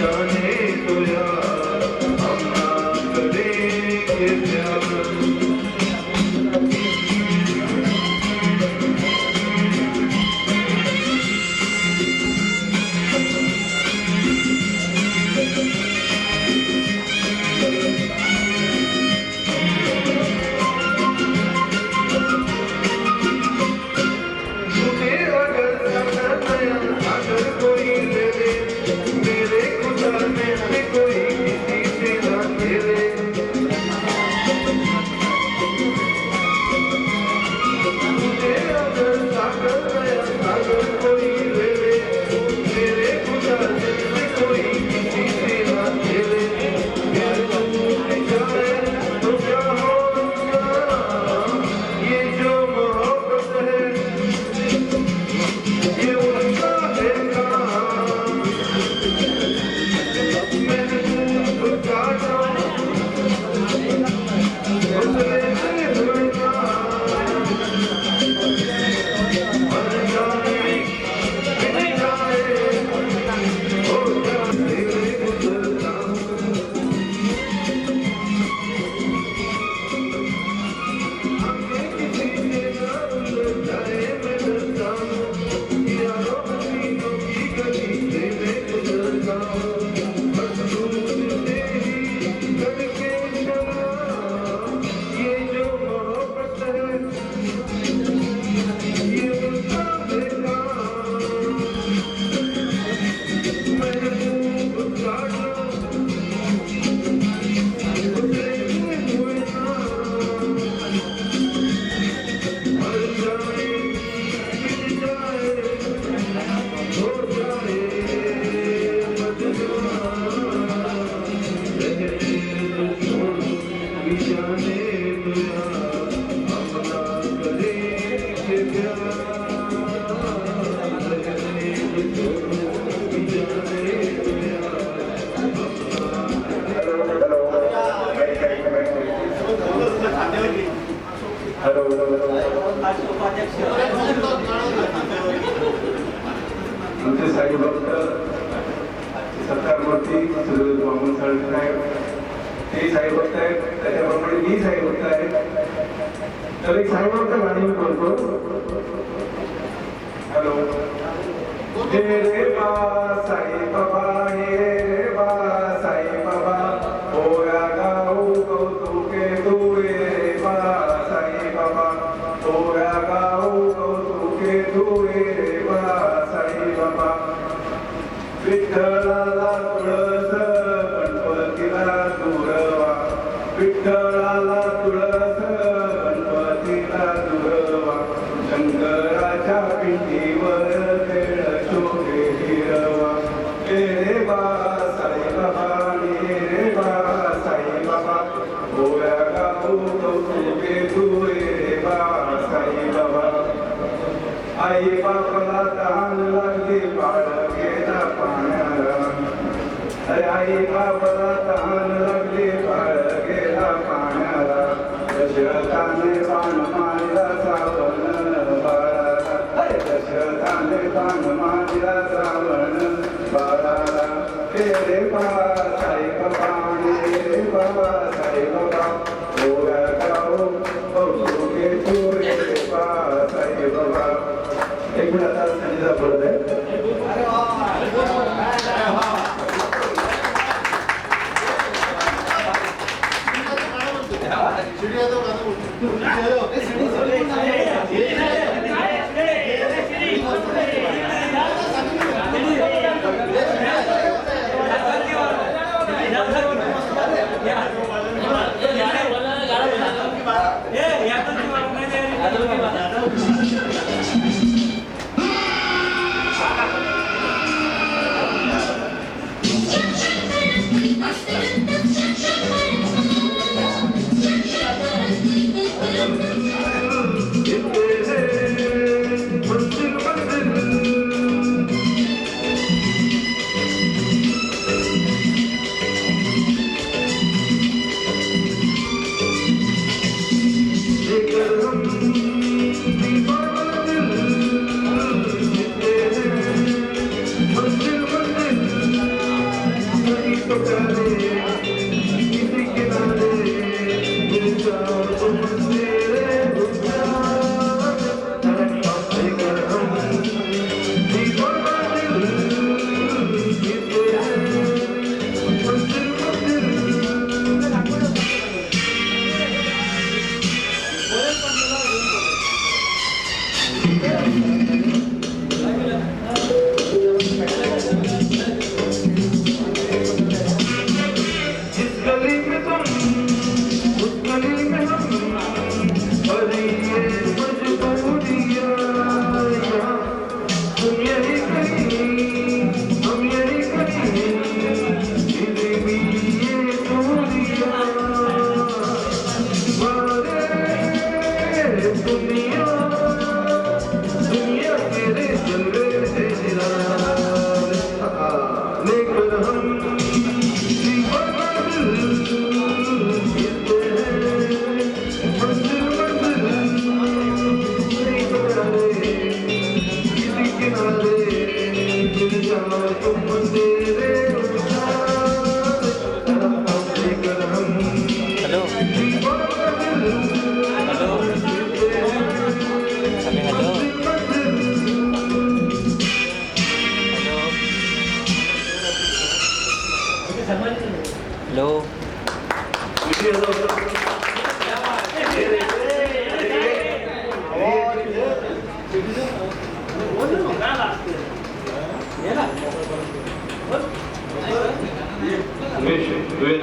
जाने तो यार हम ना करेंगे प्यार आमचे साई भक्त सरकारवरती वामन साळवे साहेब ते साई भक्त आहेत, त्याच्याप्रमाणे मी साई भक्त आहे. तर एक साई भक्त गाणी मी बोलतो. हॅलो. हे रे बा साई बाबा, हे रे बा साई बाबा, ओया गाऊ कौतुके तू रे बा साई बाबा, ओया गाऊ कौतुके तू रे बा साई बाबा. विठ्ठलाला तुळस गणपतीला दुर्वा, विठ्ठलाला तुळस गणपतीला दुर्वा, शंकराच्या पिंडीवर खेळ शोभे हिरवा. हे रे बा साई बाबा, हे रे बा साई बाबा, गोव्या गाऊ कौतुके तू रे बा साई बाबा. आई बापाला तहान लागली बाळ गेला पाण्याला, आई बापाला तहान लागली बाळ गेला पाण्याला, दशरथाने बाण मारला सावण बाळाला, दशरथाने बाण मारला सावण बाळाला. हे रे बा साई बाबा, हे रे बाबा साई बाबा, गोव्या गाऊ कौतुके तू रे बा साई बाबा. एक मिनिट आता संगीता बोलत आहे. तुम तेरे उछाल लेकर हम हेलो हेलो हेलो उमेश तू ये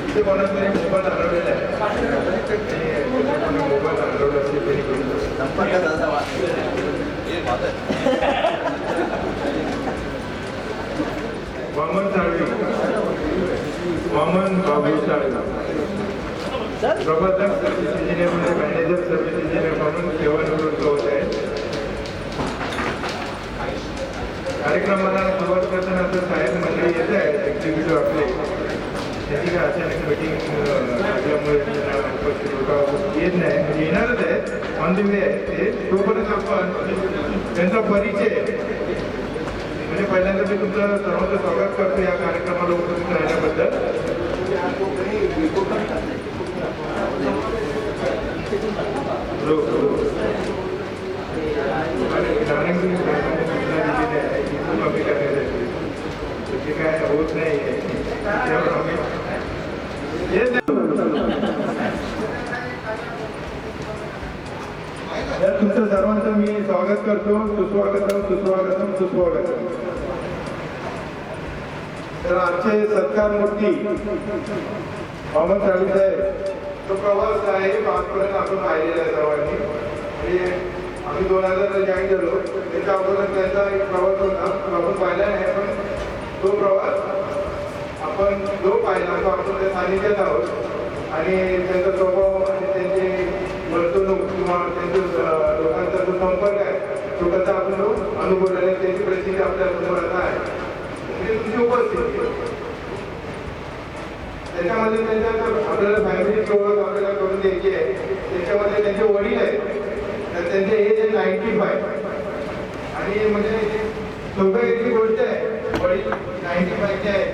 इथे कोणाचा तरी मोबाईल हरवलेला आहे मोबाईल हरवला असेल तरी वामन साळवी वामन बाबू साळवी प्रबंधक सर्व्हिस इंजिनियर म्हणजे मॅनेजर सर्व्हिस इंजिनियर म्हणून सेवानिवृत्त होत आहे. कार्यक्रमाला सुरुवात करताना आता साहेब मंडळी येत आहेत एक्झिक्युटिव्ह आपले त्याची काय अचानक मीटिंग असल्यामुळे उपस्थित होता येत नाही म्हणजे येणारच आहे ऑन दी वे आहे ते तोपर्यंत आपण त्यांचा परिचय म्हणजे पहिल्यांदा मी तुमचं सर्वांचं स्वागत करतो या कार्यक्रमाला उपस्थित राहण्याबद्दल. कमी करण्यासाठी ते काय होत नाही तुमचं सर्वांचं मी स्वागत करतो. सुस्वागतम सुस्वागतम सुस्वागतम. तर आमचे सत्कार मूर्ती वामन साळवी साहेब तो प्रवास आहे आजपर्यंत आपण पाहिलेला आहे सर्वांनी. म्हणजे आम्ही 2000 जॉईन झालो त्याच्या अगोदर त्यांचा एक प्रवास होता आपण पाहिला नाही पण तो प्रवास आपण जो पाहिला तो आपण त्या सानिध्यात आहोत आणि त्यांचा स्वभाव आणि त्यांची वर्तणूक किंवा त्यांच्या लोकांचा जो संपर्क आहे तो कसा आपण तो अनुभवलेला त्याची प्रसिद्धी आपल्या समोर आता आहे म्हणजे तुमची उपस्थिती त्याच्यामध्ये त्यांच्या आपल्याला फॅमिलीची ओळख आपल्याला करून द्यायची आहे. त्याच्यामध्ये त्यांचे वडील आहेत तर त्यांचे एज आहे 95 आणि म्हणजे सौभाग्याची गोष्ट आहे वडील 95चे आहेत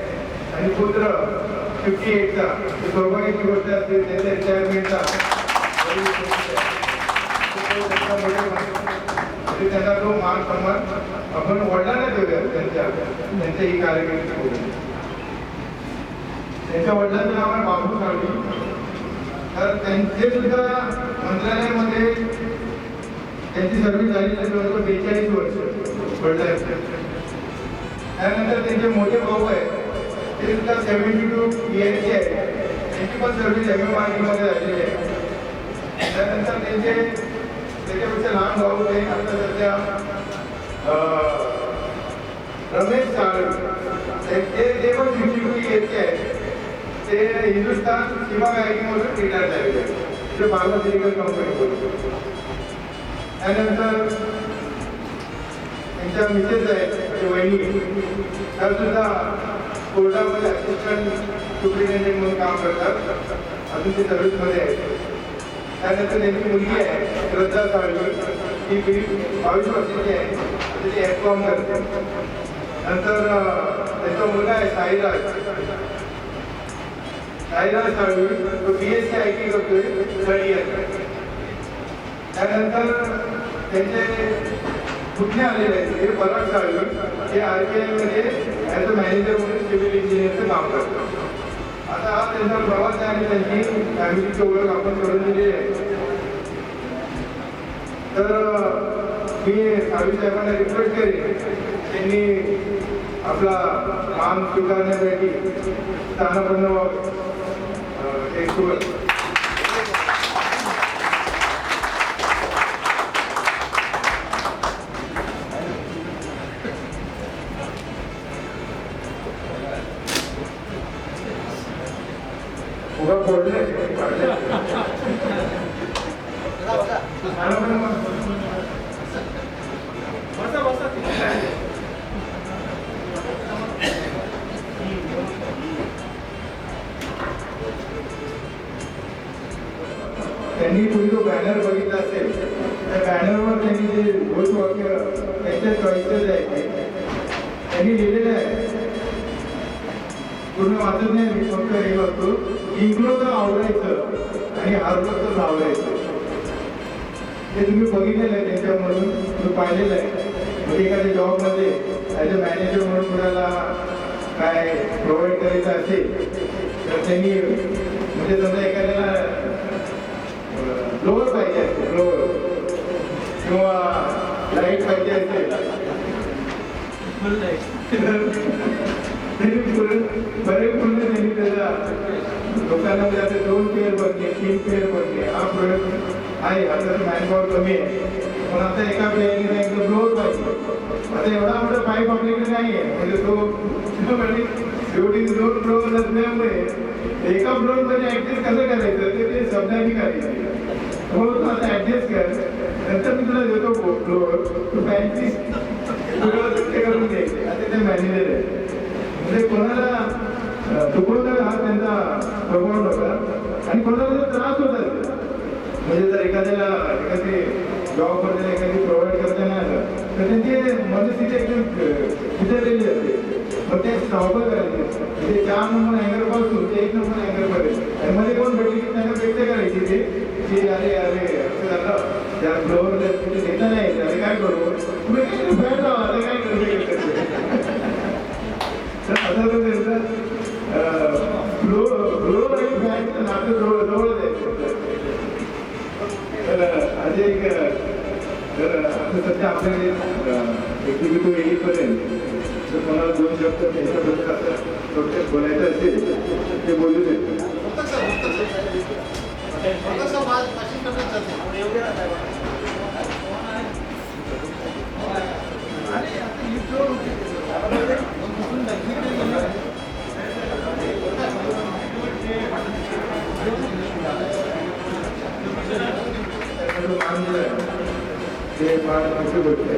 आणि पुत्र 58चा सौभाग्याची गोष्ट असते त्यांच्या रिटायरमेंटचा त्यांना तो मान सन्मान आपण वडिलांना देऊया त्यांच्या ही कार्यक्रमाची बोलून. त्यांच्या वडिलांचं नाव आहे बाबू साळवी. तर त्यांचे सुद्धा मंत्रालयामध्ये त्यांची सर्व्हिस झाली जवळजवळ 42 वर्ष वडिलांचे. त्यानंतर त्यांचे मोठे भाऊ आहेत ते सुद्धा 72 इयर्सचे आहेत. त्यांची पण सर्व्हिस MMRDमध्ये झालेली आहे. त्यानंतर त्याच्यापेक्षा लहान भाऊ ते आता सध्या रमेश साळवी ते पण 52 इयर्सचे आहेत. ते हिंदुस्थान सीमा बँकिंगमधून रिटायर झालेले आहेत. ते फार्मास्युटिकल कंपनी बोलतो. त्यानंतर त्यांच्या मिसेस आहेत ते वहिनी त्या सुद्धा कोर्टामध्ये असिस्टंट सुप्रिटेंडेंट म्हणून काम करतात अजून ते सर्व्हिसमध्ये आहेत. त्यानंतर त्यांची मुलगी आहे श्रद्धा साळवी ती 22 वर्षाची आहे ती F.Com करते. नंतर त्यांचा मुलगा आहे साईराज साळवी तो BSc IT करतोय 3rd इयर. त्यानंतर त्यांचे पुतणे आलेले आहेत हे पराग साळवी हे RBI मध्ये ॲज अ मॅनेजर म्हणून सिव्हिल इंजिनिअरचं काम करतात. आता हा त्यांचा प्रवास आहे आणि त्यांची फॅमिलीची ओळख आपण करून दिली आहे. तर मी साळवी साहेबांना रिक्वेस्ट करेन त्यांनी आपला मान स्वीकारण्यासाठी स्थानापन्न एक सुरुवात. उगा फोडले त्यांनी पूर्वी तो बॅनर बघितला असेल त्या बॅनरवर त्यांनी जे घोषवाक्य त्यांच्या चॉईसेस आहे त्यांनी लिहिलेलं आहे पूर्ण वाचत नाही मी फक्त हे बघतो जिंकलो तर आवडायचं आणि हारलो तर धावायचं ते तुम्ही बघितलेलं आहे त्यांच्यामधून तुम्ही पाहिलेलं आहे म्हणजे एखाद्या जॉबमध्ये ॲज अ मॅनेजर म्हणून कुणाला काय प्रोव्हाइड करायचं असेल तर त्यांनी म्हणजे समजा एखाद्याला ब्लोअर पाहिजे असेल ब्लोअर किंवा लाईट पाहिजे असेल बरेच पूर्ण त्यांनी त्याला लोकांना म्हणजे आता 2 पेअर बनले 3 पेअर बनले हा प्रयोग आहे आता मॅनपॉवर कमी आहे पण आता एका पेअरने एकदा ब्लोअर पाहिजे आता एवढा मोठा पाईप आपल्याकडे नाही आहे म्हणजे तो शेवटी 2 ब्लोअर नसल्यामुळे एका ब्लोअरमध्ये ऍडजस्ट कसं करायचं ते शब्दांनी करायचं हो तू आता ऍडजस्ट कर नंतर मी तुला देतो ब्लोअर तू 35 करून द्यायचे आता ते मॅनेजर आहे म्हणजे कोणाला तुकडवता हा त्यांचा स्वभाव नव्हता आणि कोणाला जर त्रास होता म्हणजे जर एखाद्याला एखादी जॉबमध्ये एखादी प्रोव्हाइड करता नाही आलं तर त्यांची मनस्थिती एकदम विचारलेली असते मग ते धावपळ करायचे म्हणजे 4 नंबर अँगरपासून ते 1 नंबर अँगरपर्यंत आणि मध्ये कोण भेटले की त्यांना व्यक्त करायची ते की अरे असं झालं त्या फ्लोअर कुठे घेता नाही अरे काय करू तुम्ही काय फॅट राहा आता काय करू तर आता तो त्यांचा फ्लोअर आणि फॅट नातं जवळच आहे तर आज एक आता सध्या आपल्याकडे एक्झिक्युटिव्ह येईपर्यंत जर कोणाला 2 शब्द त्यांच्याबद्दल असं थोडक्यात बोलायचं असेल ते बोलू शकतो ते फार मोठी गोष्ट आहे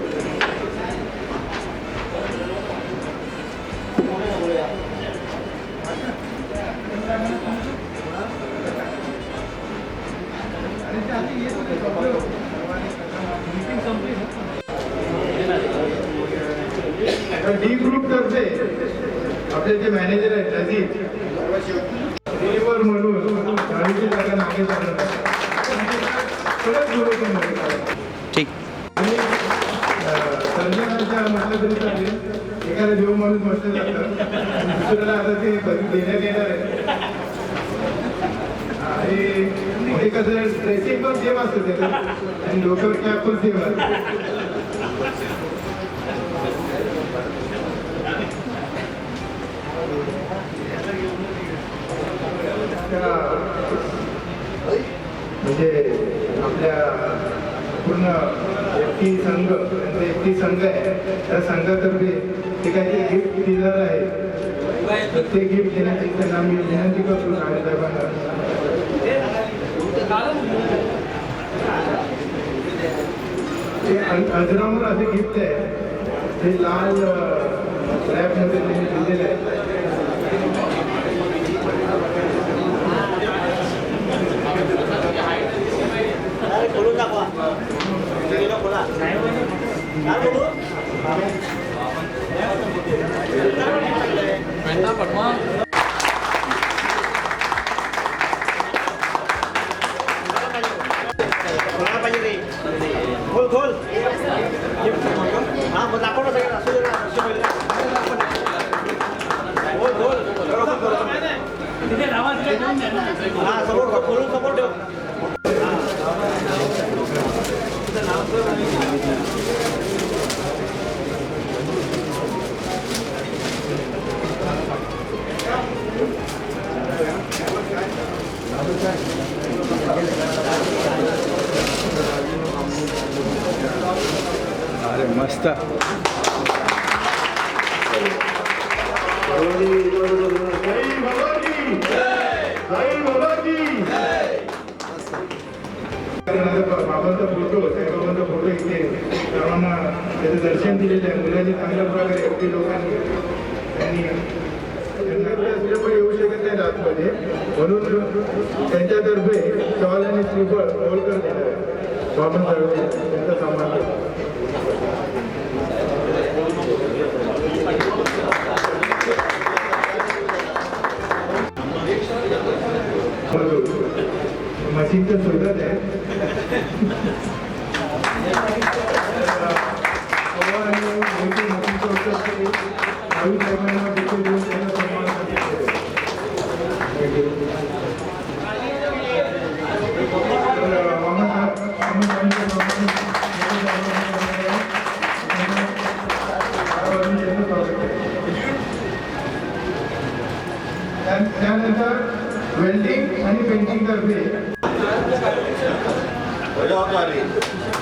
डी ग्रुप तर्फे आपले जे मॅनेजर आहेत नजीक डिलिव्हर म्हणून गाडीची जागा मागे जाणार ठीक आणि सर्जनाच्या म्हटलं तरी चालेल एखादा देव माणूस म्हटलं जातं दुसऱ्याला आता ते देण्यात येणार आहे आणि कसं ड्रेसिंग पण सेम असतं त्याचं आणि डोक्यावर कॅप पण सेम असते म्हणजे आपल्या पूर्ण एकटी संघ त्यांचा एकटी संघ आहे त्या संघातर्फे ते काहीतरी गिफ्ट देणार आहे तर ते गिफ्ट देण्याची त्यांना मी विनंती करतो साहेबांना ते अजरामर असे गिफ्ट आहे ते लाल रॅपमध्ये त्यांनी दिलेलं आहे खोलून दाखवा खोला पाहिजे रे खोल खोल हा मग दाखव ना सगळं खोल खोल हा समोर खोलून समोर ठेव अरे मस्त जय भवानी जय भवानी त्याचं दर्शन दिलेलं आहे. मुलांनी चांगल्या प्रकारे एवढी लोकांनी त्यांनी पण येऊ शकत नाही आतमध्ये, म्हणून त्यांच्यातर्फे स्टॉल आणि श्रीफळ होलकर देणार आहे. वामन साळवे त्यांचा सामान मशीनचं सुविधाच आहे. भावी साहेबांना देखील देऊन त्यांना सन्मान त्यानंतर वेल्डिंग आणि पेंटिंग तर्फे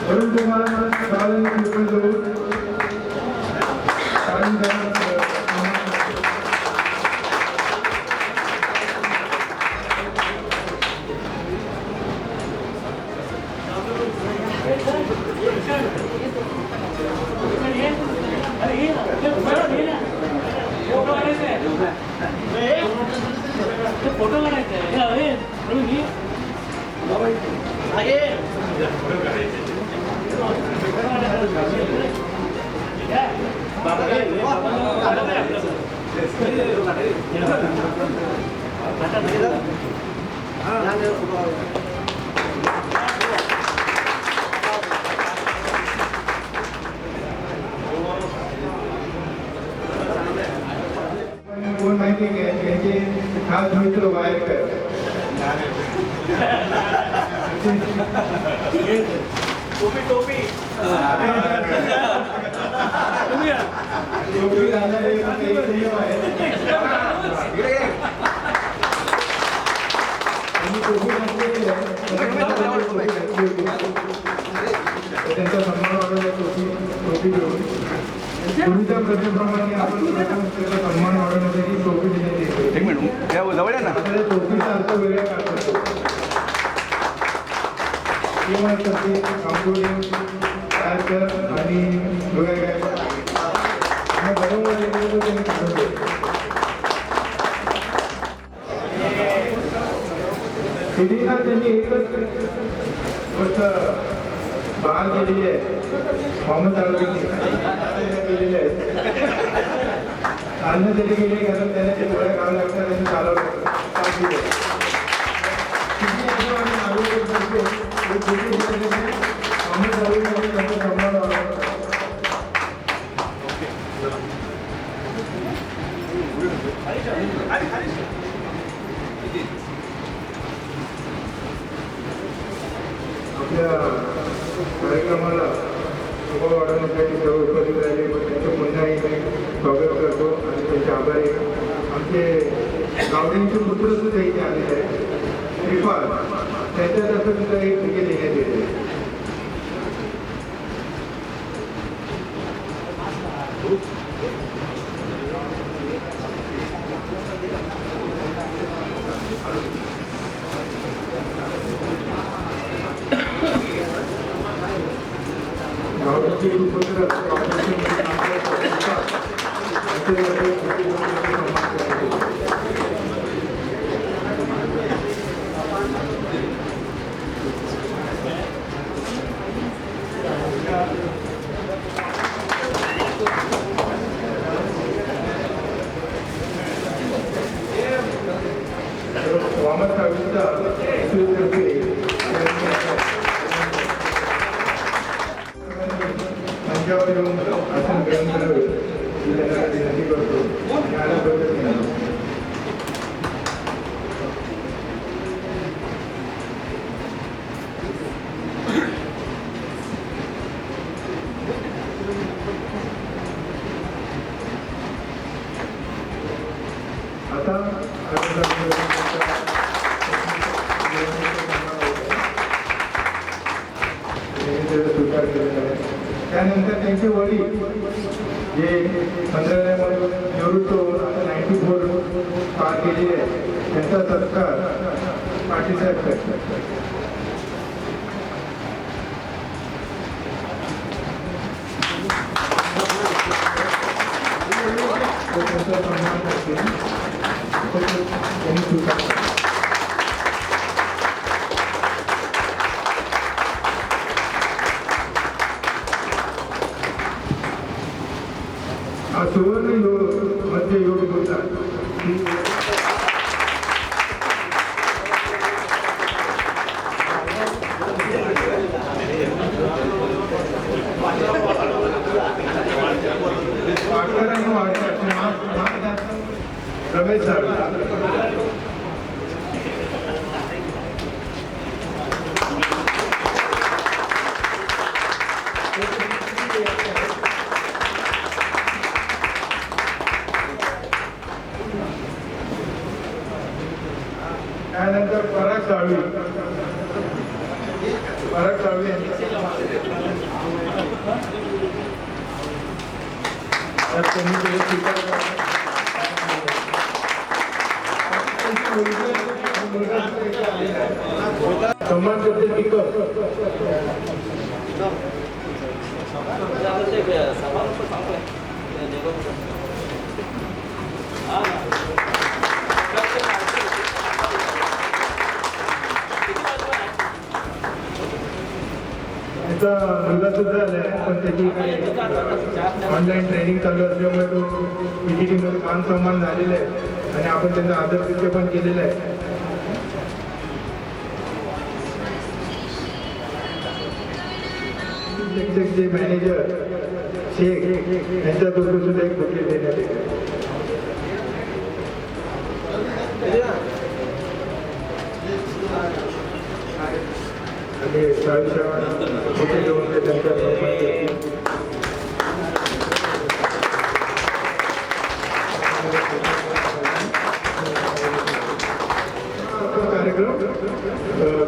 वरून तुम्हाला फोटो काढायचा कोण माहिती आहे त्यांचे खास मित्र वायरकर टोपी टोपी घालणारे काही संयम आहेत. आणि टोपी घातलेली आहे. त्यांचा सन्मान वाढवला टोपी घेऊन पूर्वीच्या प्रथेप्रमाणे आपण त्याचा सन्मान वाढवण्यासाठी टोपी देण्यात येते. एक मिनिट जवळ आहे ना. आपल्याला टोपीचा अर्थ वेगळा काढतो किंवा ते कंपोजिंग तयार कर आणि वेगळ्या बरोबर त्यांनी काढवले. पिढीला त्यांनी एकच गोष्ट बहाल केलेली आहे. मोहम्मद साळवेंनी केलेली आहे. चालणं तरी गेले कारण त्यांना ते डोळ्या काढावं लागतात त्यांनी चालवलं मोहम्मद साळवेंनी त्यांचा सन्मान वाढवला. आपल्या कार्यक्रमाला शोभा वाढवण्यासाठी सर्व उपस्थित राहिले व त्यांचं पुन्हा एकदा स्वागत करतो आणि त्यांचे आभारी. आमचे गावड्यांचे पुत्र सुद्धा इथे आलेले आहेत. श्रीपाल त्यांच्यातर्फे सुद्धा एक बुके देण्यात येते. गावड्यांचे पुत्र वामन साळवेंचा मंचावर येऊन आसन ग्रहण करावे ही त्यांना विनंती करतो. आता स्वीकार केलेला आहे. त्यानंतर त्यांचे वडील जे मंत्रालयामध्ये निवृत्त होऊन आता 94 पार केलेले आहेत त्यांचा सत्कार पाटीलसाहेब करतात. त्यांचा सन्मान करते त्यांनी स्वीकारला. हा सुवर्ण योग मध्य योग होता. रमेश सर त्यानंतर पराग साळवी सन्मान करते स्पीकर मुलगा सुद्धा आलाय पण त्याची ऑनलाईन ट्रेनिंग चालू असल्यामुळे तो पीजीटी मध्ये मान सन्मान झालेला आहे आणि आपण त्यांचा आदर पण केलेला आहे. जे मॅनेजर शेख यांच्याबरोबर सुद्धा एक बुके देण्यात येते. आणि साहेब बुके देऊन ते त्यांच्या सन्मान करतील.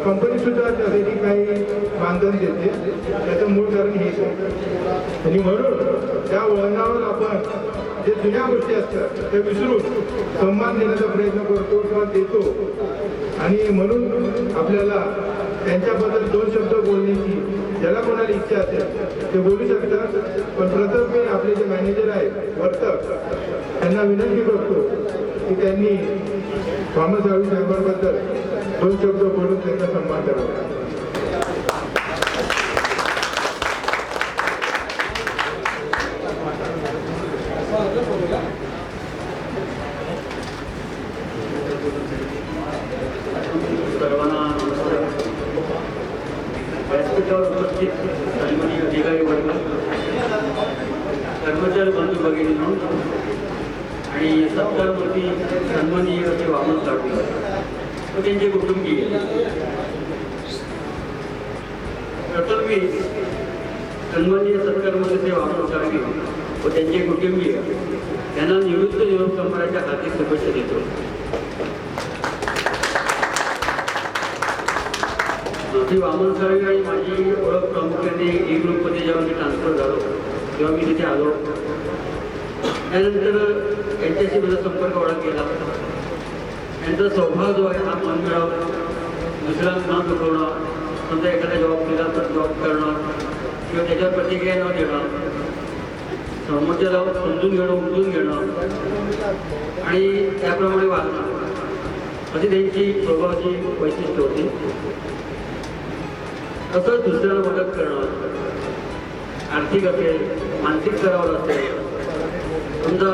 कंपनी सुद्धा त्यासाठी काही बांधून देते. त्याचं मूळ कारण हेच आहे आणि म्हणून त्या वळणावर आपण जे जुन्या गोष्टी असतात त्या विसरून सन्मान देण्याचा प्रयत्न करतो किंवा देतो. आणि म्हणून आपल्याला त्यांच्याबद्दल 2 शब्द बोलण्याची ज्याला कोणाला इच्छा असेल ते बोलू शकतात. पण प्रथम मी आपले जे मॅनेजर आहेत वर्तक त्यांना विनंती करतो की त्यांनी थॉमस साळवी साहेबांबद्दल 2 शब्द बोलून त्यांचा सन्मान करावा. सर्वांना व्यासपीठावर उपस्थित सन्माननीय अधिकारी वर्ग, कर्मचारी बंधू भगिनींनो आणि सत्कारमूर्ती सन्माननीय श्री वामन साळवी व त्यांचे कुटुंबीय, प्रथम मी सन्माननीय सत्कारमूर्ती श्री वामन साळवी व त्यांचे कुटुंबीय यांना निवृत्त युवक कंपन्याच्या हार्दिक शुभेच्छा देतो. श्री वामन साळवी आणि माझी ओळख प्रामुख्याने ई ग्रुपमध्ये जेव्हा मी ट्रान्सफर झालो तेव्हा मी तिथे आलो. त्यानंतर यांच्याशी माझा संपर्क वाढत गेला. यांचा स्वभाव जो आहे हा मन मिळावं, दुसऱ्यांना न दुखवणं, समजा एखादा जॉब केला तर जॉब करणं किंवा त्याच्यावर प्रतिक्रिया न देणं, समोरच्याला समजून घेणं, उमजून घेणं आणि त्याप्रमाणे वागणं अशी त्यांची स्वभावाची वैशिष्ट्य होती. तसंच दुसऱ्याला मदत करणं, आर्थिक असेल, मानसिक स्तरावर असेल, समजा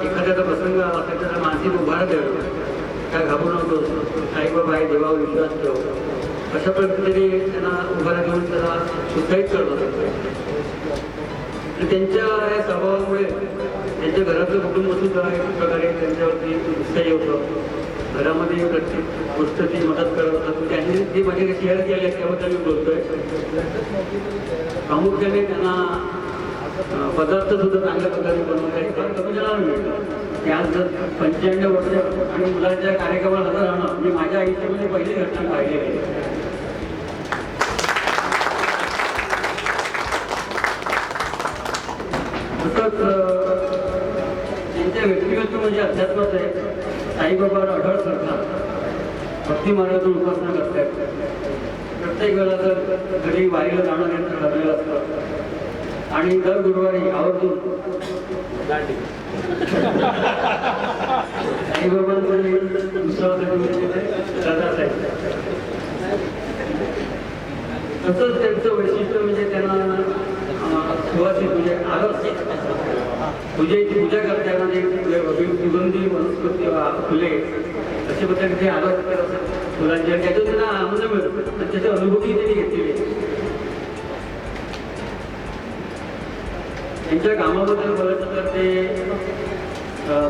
एखाद्याचा प्रसंग असेल त्याला मानसिक उभार देणं, काय घाबरू नको, साईबाबा आहे, देवावर विश्वास ठेव, अशा पद्धतीने त्यांना उभारा देऊन त्याला उत्साहित करत असतो. त्यांच्या या स्वभावामुळे त्यांच्या घरातलं कुटुंब सुद्धा एक प्रकारे त्यांच्यावरती उत्साही होतं. घरामध्ये प्रत्येक गोष्टची मदत करत असतात. त्यांनी जी माझी शेअर केली आहे त्याबद्दल मी बोलतोय. प्रामुख्याने त्यांना पदार्थ सुद्धा चांगल्या प्रकारे बनवता येतात. कमी जणांना मिळतं की आज जर 95 वर्ष आणि मुलांच्या कार्यक्रमाला हजर राहणं मी माझ्या आयुष्यामध्ये पहिली घटना पाहिली आहे. तसंच त्यांच्या व्यक्तिगत म्हणजे अध्यात्मात आहे. साईबाबावर अढळ श्रद्धा, भक्ती मार्गातून उपासना करतात. प्रत्येक वेळा जर घरी वारीला जाणं त्यांचं ठरलेलं असतं आणि दर गुरुवारी आवर्जून आईबाबांचं तसंच त्यांचं वैशिष्ट्य म्हणजे त्यांना सुवासिक म्हणजे आरस पूजेची पूजा करताना जे सुगंधी वनस्पती फुले अशा प्रकारे ते आरस करत फुलांची आणि त्याच्यात त्यांना आनंद मिळतो आणि त्याची अनुभूती त्यांनी घेतलेली आहे. त्यांच्या कामाबद्दल बोलायचं तर ते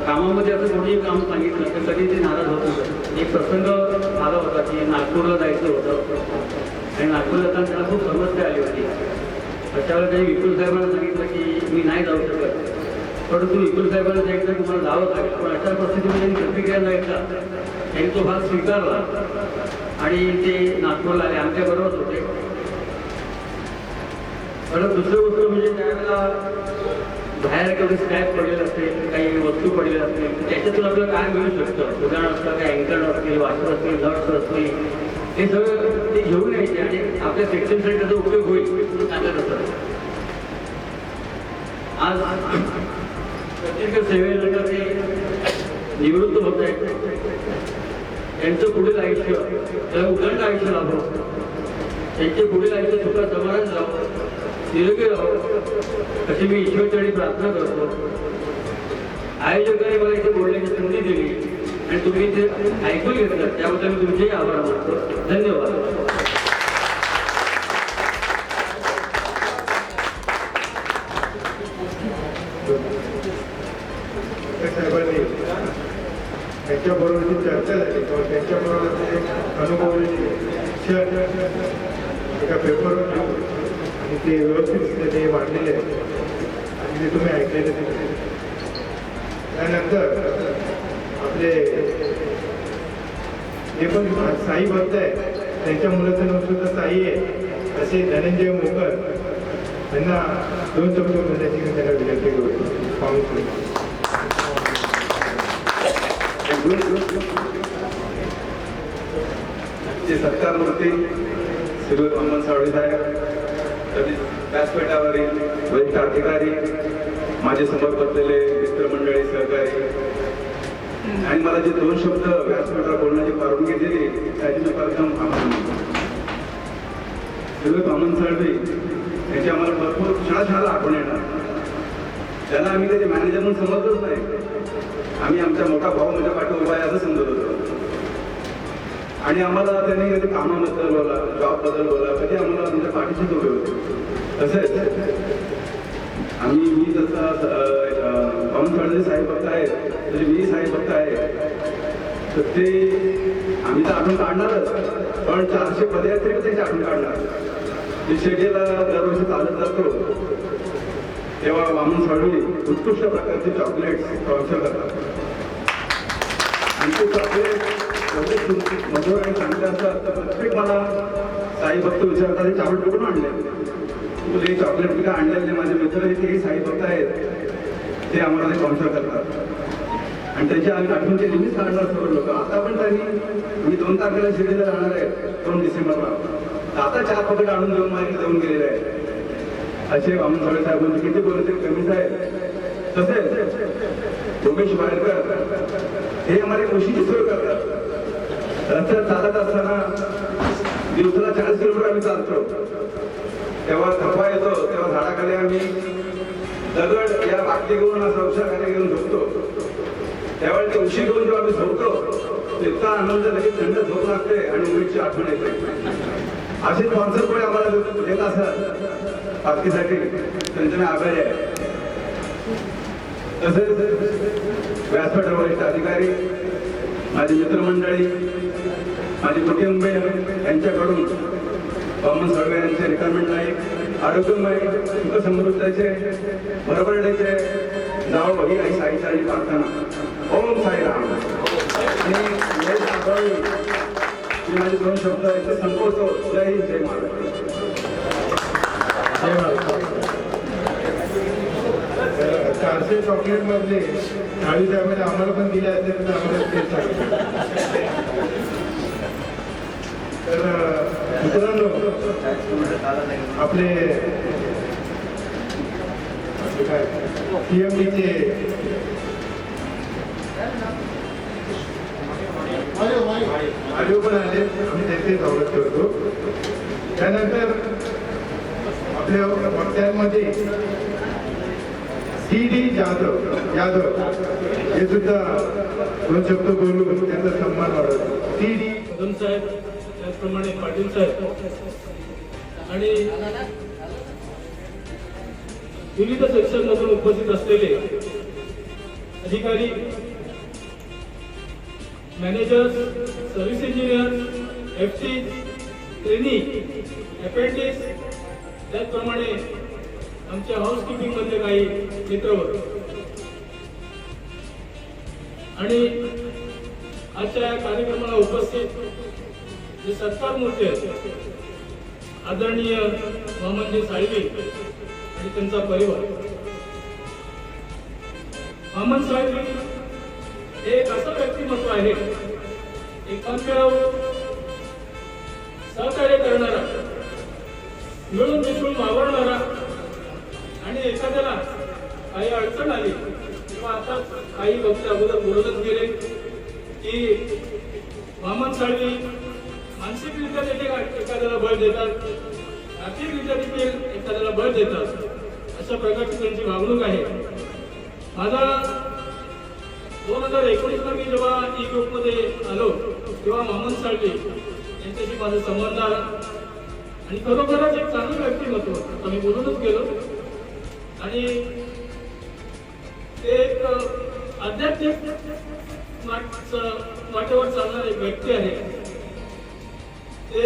कामामध्ये असं कोणीही काम सांगितलं तर कधी ते नाराज होत होतं. एक प्रसंग आला होता की नागपूरला जायचं होतं आणि नागपूरला जाताना त्याला खूप समस्या आली होती. अशा वेळेला त्यांनी विपुल साहेबांना सांगितलं की मी नाही जाऊ शकत, परंतु विपुल साहेबांना सांगितलं तुम्हाला जावं लागेल. पण अशा परिस्थितीमध्ये त्यांनी प्रतिक्रिया द्यायचा त्यांनी तो भाग स्वीकारला आणि ते नागपूरला आले, आमच्याबरोबरच होते. परत दुसरं गोष्ट म्हणजे त्यावेळेला बाहेर काही स्क्रॅप पडलेलं असेल, काही वस्तू पडलेल्या असतील, त्याच्यातून आपल्याला काय मिळू शकतं. उदाहरण असतं काही अँकर असतील, वॉशर असतील, नट्स असतील, हे सगळं ते घेऊन यायचे आणि आपल्या सेक्शनसाठी त्याचा उपयोग होईल सांगत असतं. आज प्रत्येक सेवेनंतर ते निवृत्त होत आहेत. त्यांचं पुढील आयुष्य त्याला उदंड आयुष्य लाभो, त्यांचे पुढील आयुष्य सुखा समाधान जावं, निरोगी राहावं अशी मी ईश्वरचरणी प्रार्थना करतो. आयोजकांनी मला इथे बोलण्याची संधी दिली आणि तुम्ही इथे ऐकून घेतलं त्याबद्दल मी तुमचेही आभार मानतो. धन्यवाद. साहेबांनी त्यांच्याबरोबरची चर्चा झाली किंवा त्यांच्याबरोबर अनुभवलेली एका पेपरवर घेऊन आणि ते व्यवस्थित ते मांडलेले आहे आणि ते तुम्ही ऐकलेले ते. त्यानंतर आपले जे पण साई भक्त आहे त्यांच्या मुलाचं नाव सुद्धा साई आहे असे धनंजय मोकर यांना 2 शब्द बोलण्याची मी त्यांना विनंती करतो. पाहून सत्कार मूर्ती श्री अमन सावळे साहेब, व्यासपीठावरील वरिष्ठ अधिकारी, माझे समोर बसलेले मित्रमंडळी, सहकारी आणि मला जे 2 शब्द व्यासपीठावर बोलण्याची परवानगी दिली त्याची मी प्रथम आभार मानतो. श्री अमन सावळे यांची आम्हाला भरपूर क्षणाला आठवण येणार. त्यांना आम्ही त्याचे मॅनेजर म्हणून समजतच नाही, आम्ही आमचा मोठा भाऊ माझ्या पाठी उभा आहे असं समजत होतो. आणि आम्हाला त्यांनी कधी कामाबद्दल बोला, जॉबबद्दल बोला, कधी आम्हाला आमच्या पाठीशीच उभे होते. तसेच मी जसा पवन सावळे साहेब भक्त आहेत तसे मी साहेब भक्त आहे, तर ते आम्ही तर आठवण काढणारच, पण 400 पदयात्रे त्याची आठवण काढणार. ते शेगेला दरवर्षी चालत जातो तेव्हा वामन सावळे उत्कृष्ट प्रकारचे चॉकलेट्स स्पॉन्सर करतात आणि ते चॉकलेट मधुर आणि चांगले असतात. तर प्रत्येक मला साई भक्त विचारतात हे चॉकलेट कुठून आणले, तुझे चॉकलेट मी काय आणलेले, माझे मित्र तेही साई भक्त आहेत ते आम्हाला ते स्पॉन्सर करतात आणि त्याची आम्ही आठवण ते नेहमीच काढणार सर्व लोक. आता पण त्यांनी मी 2 तारखेला शिर्डीला राहणार आहे 2 डिसेंबरला, आता 4 पकड आणून देऊन माझ्याकडे देऊन गेलेले आहे. असे वामन सावळे साहेबांचे किती बोलते कमीच आहे. तसेच उमेश वाडकर हे आम्हाला कृषीची सोय करतात. रस्त्यात चालत असताना दिवसाला 40 किलोमीटर आम्ही चालतो, तेव्हा थकवा येतो, तेव्हा झाडाखाली आम्ही दगड या बाटली घेऊन असं औषधाखाली घेऊन झोपतो. त्यावेळी ते उशी घेऊन जेव्हा आम्ही झोपतो इतका आनंद लगेच थंड झोप लागते आणि उमेशची आठवण येते. असे स्पॉन्सर पण आम्हाला देत असतात पालखीसाठी, त्यांचे मी आभारी आहे. तसेच व्यासपीठावर वरिष्ठ अधिकारी, माझी मित्रमंडळी, माझे कुटुंबीय यांच्याकडून वामन सावळे यांचे रिटायरमेंट नाही, आरोग्यमय सुख समृद्धीचे भरभरण्याचे जावं ही आई साईची प्रार्थना. ओम साईराम. आणि माझे 2 शब्द इथे संपवतो. जय हिंद, जय महाराष्ट्र. 400 चॉकलेट मधले 40 त्यामध्ये आम्हाला पण दिले असेल तर आम्हाला ते सांगितलं. तर मित्रांनो आपले काय CMDचे आडिओ पण आले, आम्ही त्यांचे स्वागत करतो. त्यानंतर आपल्या वक्त्यांमध्ये CD यादव हे सुद्धा 2 शब्द बोलून त्यांचा सन्मान वाढवतो. CD कदम साहेब, त्याचप्रमाणे पाटील साहेब आणि विविध सेक्शनमधून उपस्थित असलेले अधिकारी, managers, service engineer, FT, trainee, appendix, त्याचप्रमाणे आमच्या हाऊसकीपिंग मधले काही मित्रवर्ग आणि आजच्या या कार्यक्रमाला उपस्थित जे सत्कार मूर्ती आहेत, आदरणीय वामनजी साळवी आणि त्यांचा परिवार. वामन साळवी हे एक असं व्यक्तिमत्व आहे, एकमेव सहकार्य करणारा, मिळून मिसळून वावरणारा आणि एखाद्याला काही अडचण आली किंवा आता काही वक्ते अगोदर बोलतच गेले की वामन साळवी मानसिकरित्या देखील एखाद्याला बळ देतात, आर्थिकरित्या देखील एखाद्याला बळ देतात, अशा प्रकारची त्यांची वागणूक आहे. माझा 2019ला मी जेव्हा ई ग्रुपमध्ये आलो तेव्हा वामन साळवी यांच्याशी माझा संबंध आला आणि खरोखरच एक चांगलं व्यक्तिमत्व आम्ही बोलूनच गेलो आणि ते एक आध्यात्मिक वाटेवर चालणारे एक व्यक्ती आहे. ते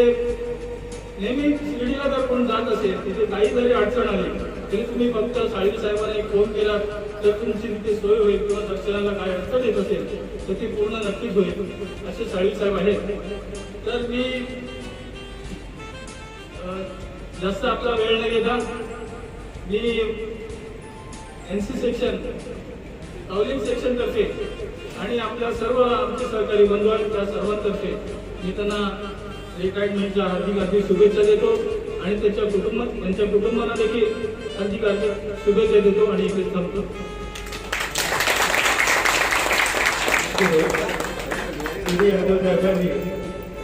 नेहमी शिर्डीला जर कोण जात असेल, तिथे काही जरी अडचण आली तरी तुम्ही फक्त साळवी साहेबांना एक फोन केला तर तुमची तिथे सोय होईल किंवा दर्शनाला काय अडचण येत असेल तर ती पूर्ण नक्कीच होईल, असे साळवी साहेब आहेत. तर मी जास्त आपला वेळ न घेता मी NC सेक्शन, काउलिंग सेक्शन तर्फे आणि आपल्या सर्व आमचे सहकारी बंधू आहेत त्या सर्वांतर्फे मी त्यांना रिटायरमेंटच्या हार्दिक शुभेच्छा देतो आणि त्यांच्या कुटुंबाला देखील हार्दिक शुभेच्छा देतो आणि इथे थांबतो.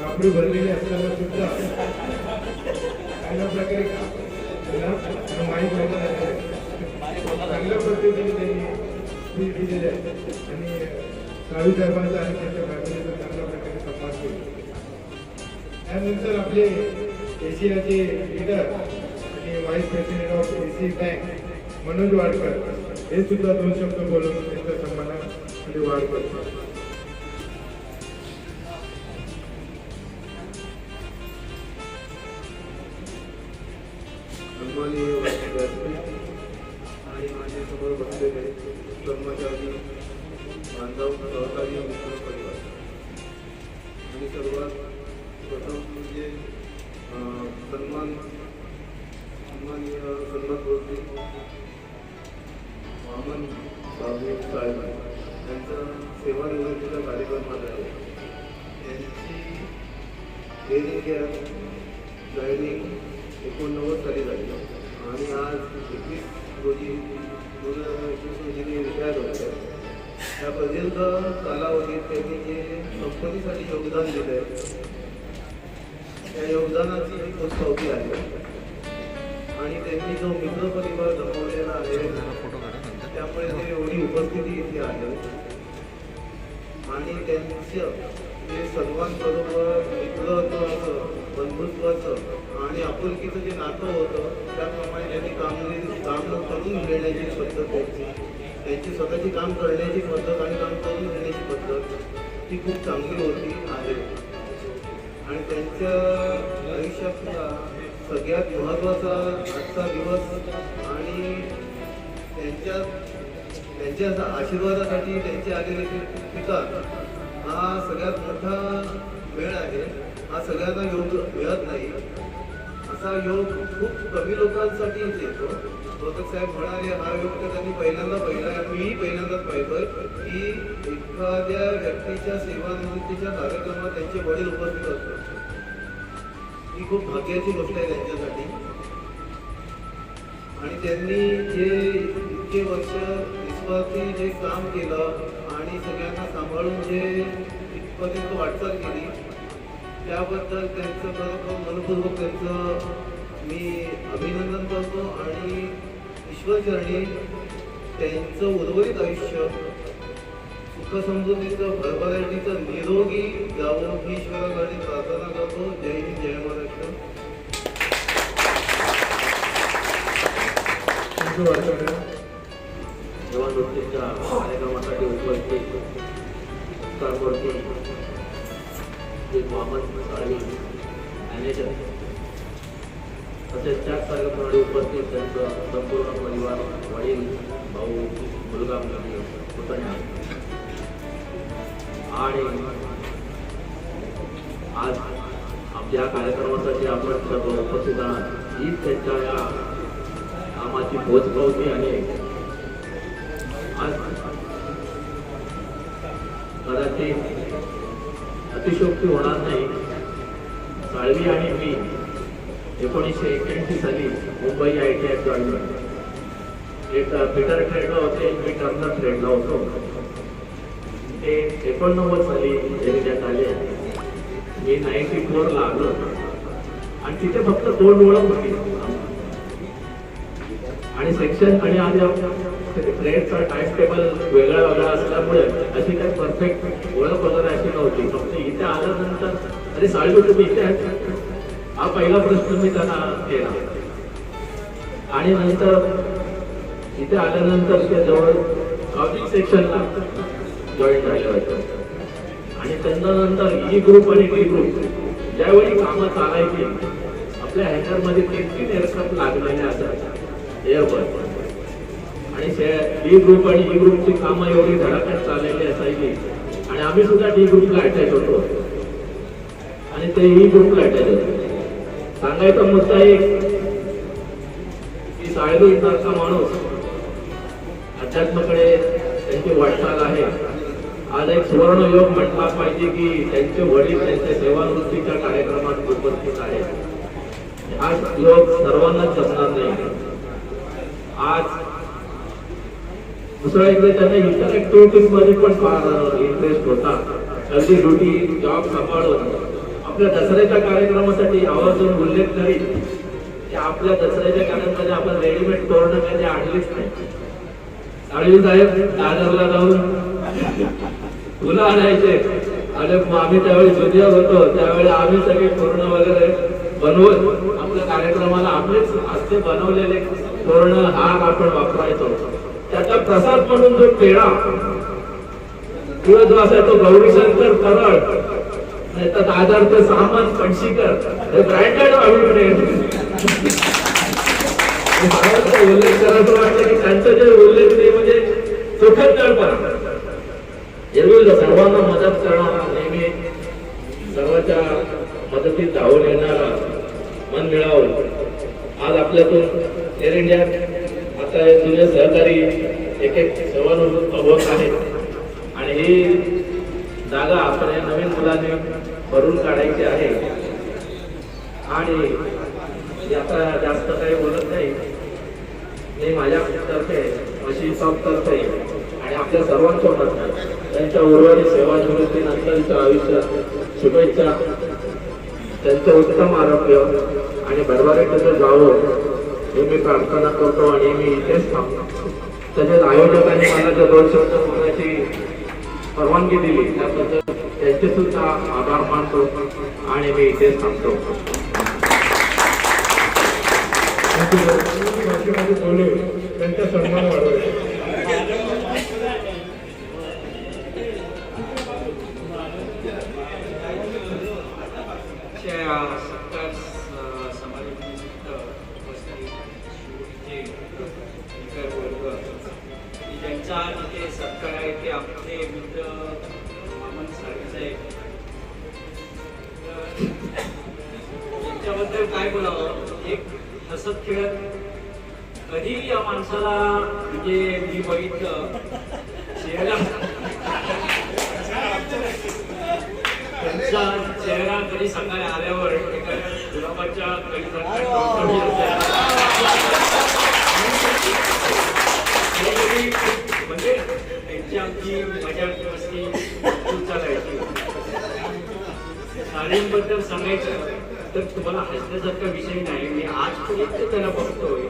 कापडी भरलेली असताना सुद्धा चांगल्या प्रकारे चांगल्या पद्धतीने त्यांनी दिलेले आहे आणि साळवी साहेबांचा आणि त्यांच्या फॅमिलीचा चांगल्या प्रकारे सन्मान केला. त्यानंतर आपले एशियाचे लीडर आणि vice president of AC bank Manoj Wadkar हे सुद्धा 2 शब्द बोलून त्यांच्या सन्मानामध्ये वाढ करतात. सन्माननीय व्यासपीठ आणि माझ्यासमोर बसलेले कर्मचारी, बांधव, सहकारी मित्र परिवार आणि सर्वात प्रथम म्हणजे सन्मानपूर्ती वामन साळवी यांचा सेवानिवृत्तीचा कार्यक्रम आला आहे. त्यांची एअर इंडिया जॉईनिंग 89 साली झाली आणि आज 21 रोजी 2021 रोजी रिटायर होते. त्यापर्यंत कालावधीत त्यांनी जे कंपनीसाठी योगदान दिलं आहे त्या योगदानाची ही पोचपावती आहे आणि त्यांनी जो मित्र परिवार जमवलेला आहे त्यामुळे ते एवढी उपस्थिती इथे आहे आणि त्यांचं जे सर्वांबरोबर मित्रत्वाचं, बंधुत्वाचं आणि आपुलकीचं जे नातं होतं त्याप्रमाणे त्यांनी काम करून घेण्याची पद्धत त्यांची स्वतःची काम करण्याची पद्धत आणि काम करून घेण्याची पद्धत ती खूप चांगली होती आहे आणि त्यांच्या आयुष्यातला सगळ्यात महत्त्वाचा आजचा दिवस आणि त्यांच्या आशीर्वादासाठी त्यांचे आलेले ठिकाण हा सगळ्यात मोठा वेळ आहे. हा सगळ्यांना योग मिळत नाही. असा योग खूप कमी लोकांसाठीच येतो. रोहतक साहेब म्हणाले हा योग तर त्यांनी पहिल्यांदा पाहिला, मीही पहिल्यांदाच पाहितोय की एखाद्या व्यक्तीच्या सेवानिवृत्तीच्या कार्यक्रमात त्यांचे वडील उपस्थित असतात. ही खूप भाग्याची गोष्ट आहे त्यांच्यासाठी आणि त्यांनी जे इतके वर्ष निस्वार्थी जे काम केलं आणि सगळ्यांना सांभाळून जे इथपर्यंत वाटचाल केली त्याबद्दल त्यांचं खरोखर मनपूर्वक त्यांचं मी अभिनंदन करतो आणि ईश्वरचरणी त्यांचं उर्वरित आयुष्य सुखसमृद्धीचं भरभराटीचं निरोगी जावं ही ईश्वराकडे प्रार्थना करतो. जय हिंद, जय महाराष्ट्र. निवडणुकीच्या कार्यक्रमासाठी उपस्थित सरकारवरती जे मोहम्मद साळवी मॅनेजर तसेच त्याच कार्यक्रमासाठी उपस्थित त्यांचं संपूर्ण परिवार, वडील, भाऊ, मुलगा, मुलगी, पुतण्या आणि आज आपल्या कार्यक्रमासाठी आपण सर्व उपस्थित आहात ही त्यांच्या या कामाची पोचपावती आणि आज कदाचित अतिशयोक्ती होणार नाही. साळवी आणि मी 1981 साली मुंबई ITI जॉईन झालो. एक पीटर ट्रेडला होते, मी टर्नर ट्रेडला होतो. ते 89 साली इंडियात आले. मी 94 ला आलो आणि तिथे फक्त 2 ओळख होती आणि सेक्शन आणि आज ट्रेडचा टाइम टेबल वेगळा वेगळा असल्यामुळे अशी काही परफेक्ट ओळख वगैरे अशी नव्हती. फक्त इथे आल्यानंतर अरे साळवी तुम्ही इथे आहेत हा पहिला प्रश्न मी त्यांना केला आणि नंतर इथे आल्यानंतर ते जवळ काउन्सिल सेक्शनला जॉईन झाले होते आणि त्यानंतर ई ग्रुप आणि डी ग्रुप ज्यावेळी कामं चालायची आपल्या हँगरमध्ये 3 एअरक्राफ्ट लागलेले असायचे एअरबस आणि डी ग्रुप आणि ई ग्रुपची कामं एवढी धडाक्यात चाललेली असायची आणि आम्ही सुद्धा डी ग्रुपला अटॅच होतो आणि ते ई ग्रुपला अटॅच होतो. सांगायचा मुद्दा एक की साळवी सारखा माणूस अध्यात्माकडे त्यांची वाटचाल आहे. आज एक सुवर्ण योग म्हटला पाहिजे की त्यांचे वडील त्यांच्या सेवानिवृत्तीच्या कार्यक्रमात उपस्थित आहेत. आज योग सर्वांनाच जमणार नाही. आज दुसरा एकदा त्यांना इतर ऍक्टिव्हिटीज मध्ये पण फार इंटरेस्ट होता. अगदी ड्युटी जॉब सांभाळून आपल्या दसऱ्याच्या कार्यक्रमासाठी आवर्जून उल्लेख करीत की आपल्या दसऱ्याच्या कार्यक्रमामध्ये आपण रेडीमेड तोरणं कधी आणलीच नाही. साळवी साहेब दादरला जाऊन फुलं आणायचे आणि आम्ही त्यावेळी ज्युनियर होतो त्यावेळी आम्ही सगळे तोरणं वगैरे बनवून आपल्या कार्यक्रमाला आपलेच हस्ते बनवलेले तोरणं हार आपण वापरायचो. त्याचा प्रसाद म्हणून जो पेढा किंवा जो असाय तो गौरीशंकर करळ नाही तर दादरचं सामान कणशीकर हे ब्रँडेड उल्लेख करायचं वाटतं की त्यांचं जे उल्लेख ते म्हणजे चोखंदळपणा. एरवी सर्वांना मदत करणारा नेहमी सर्वांच्या मदतीत धावून येणारा मन मिळावं. आज आपल्यातून एअर इंडिया आता जुने सहकारी एक सेवानिवृत्त होत आहेत आणि ही जागा आपण या नवीन मुलांनी भरून काढायची आहे आणि आता जास्त काही बोलत नाही. मी माझ्यातर्फे अशी तर्फे आणि आपल्या सर्वांसोबत त्यांच्या उर्वरित सेवानिवृत्तीनंतरच्या आयुष्यात शुभेच्छा. त्यांचं उत्तम आरोग्य आणि भरभराटीचं जावं हे मी प्रार्थना करतो आणि मी इथेच थांबतो. तसेच आयोजकांनी मला जर 2 शब्द बोलण्याची परवानगी दिली त्याबद्दल त्यांचे सुद्धा आभार मानतो आणि मी इथेच थांबतो. त्यांचा सन्मान वाढवायचा. सत्कार समारंभानिमित्त उपस्थित शिवचे इतर वर्ग ज्यांचा इथे सत्कार आहे ते आपले मित्र मोहम्मद साळवी साहेब. त्यांच्याबद्दल काय बोलावं. एक हसत खेळत कधीही या माणसाला म्हणजे मी बघितलं चेहरा त्यांचा चेहरा कधी सकाळी आल्यावर एका गुलाबाच्या कळीसारखा तरी म्हणजे त्यांची आमची मजा मस्ती खूप चालायची. साडींबद्दल सांगायचं तर तुम्हाला हसण्यासारखा विषय नाही. मी आजपर्यंत त्याला बघतोय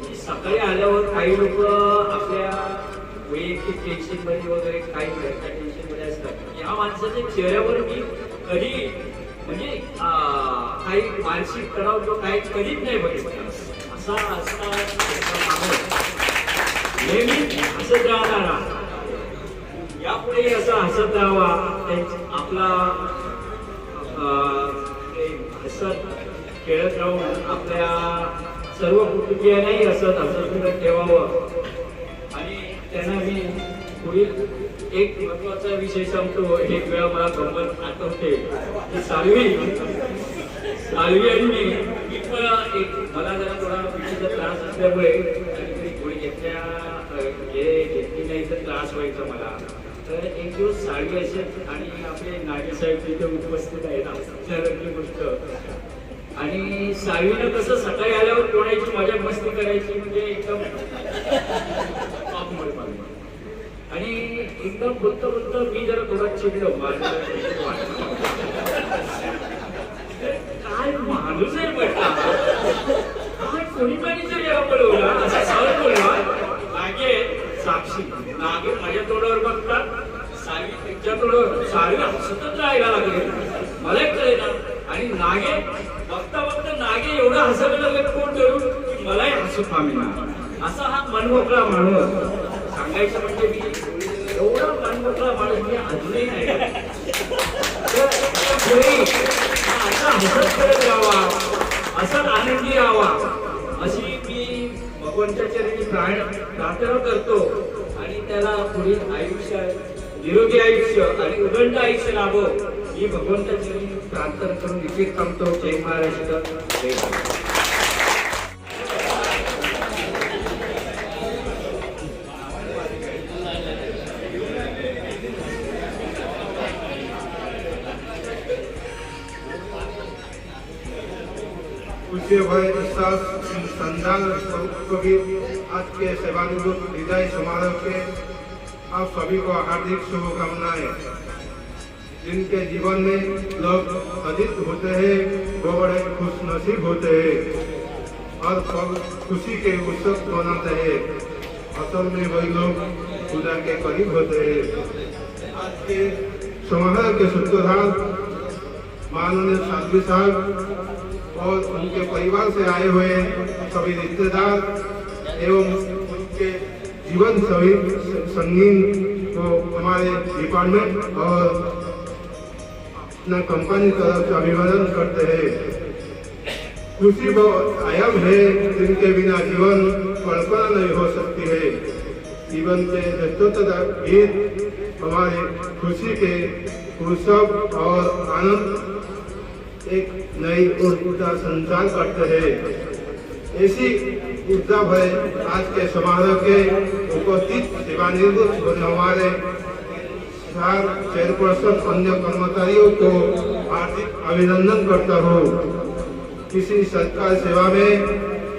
की सकाळी आल्यावर काही लोक आपल्या वैयक्तिक टेन्शनमध्ये वगैरे काही घरच्या टेन्शनमध्ये असतात. या माणसाच्या चेहऱ्यावर मी कधी म्हणजे काही मानसिक तणाव किंवा काही कधीच नाही बघितलं. असा माणूस नेहमी हसत राहणारा, यापुढे असा हसत राहावा. आपला हसत खेळत राहून आपल्या सर्व कुटुंबियांनाही हसत ठेवावं. आणि त्यांना मी पुढील एक महत्वाचा विषय सांगतो. एक वेळा मला गंमत आठवते की सालवी आणि मी पण मला जरा थोडा पिठीचा त्रास असल्यामुळे गोळी घेतली नाही तर त्रास व्हायचा मला. तर एक दिवस साळवी असेल आणि आपले नागेसाहेब तिथे उपस्थित आहेत, आश्चर्याची गोष्ट. आणि साळवीनं कसं सकाळी आल्यावर कोणाची मजा मस्ती करायची म्हणजे एकदम आणि एकदम बोलता मी जरा थोडा चिडलो. काय माणूस आहे म्हटला, काय कोणी जर याला बोलवला असं सहज बोलला. नागे साक्षी नागे माझ्या तोंडावर बघतात, साळवी त्यांच्या तोंडावर. साळवी हसतच राहायला लागले, मला कळेना. आणि नागे बघता बघता नागे एवढा हसायला लागले कोण धरून की मलाही हसू थांबेना. असा हा मनमोकळा माणूस. सांगायचं म्हणजे मी एवढा मनमोकळा माणूस मी अजूनही नाही. असा हसत करत राहावा, असा आनंदी राहावा अशी मी भगवंताच्या चरणी प्रार्थना करतो. आणि त्याला पुढील आयुष्य, निरोगी आयुष्य आणि उदंड आयुष्य लाभो ही भगवंताच्या चरणी प्रार्थना करून विशेष थांबतो. जय महाराष्ट्र, जय महाराष्ट्र. पूज्य भाई विश्वास संधान कबीर आज के सेवानिवृत्त विदाई समारोह के आप सभी को हार्दिक शुभकामनाएं. जिनके जीवन में लोग अधिक होते हैं वो बड़े खुशनसीब होते हैं और खुशी के उत्सव मनाते हैं. असल में वही लोग खुदा के करीब होते हैं. आज के समारोह के सूत्रधार माननीय साध्वी साहब और उनके परिवार से आए हुए सभी रिश्तेदार एवं उनके जीवन सभी संगीन को हमारे डिपार्टमेंट और अपना कंपनी तरफ से अभिवादन करते हैं. खुशी वो आयाम है जिनके बिना जीवन कल्पना नहीं हो सकती है. जीवन के व्यस्तता गीत हमारे खुशी के उत्सव और आनंद एक नई ऊर्जा संचार करते हैं. ऐसी ऊर्जा भरे आज के समारोह के उपस्थित सेवानिवृत्त होने हमारे चार चेयरपर्सन अन्य कर्मचारियों को हार्दिक अभिनंदन करता हूँ. किसी सरकारी सेवा में,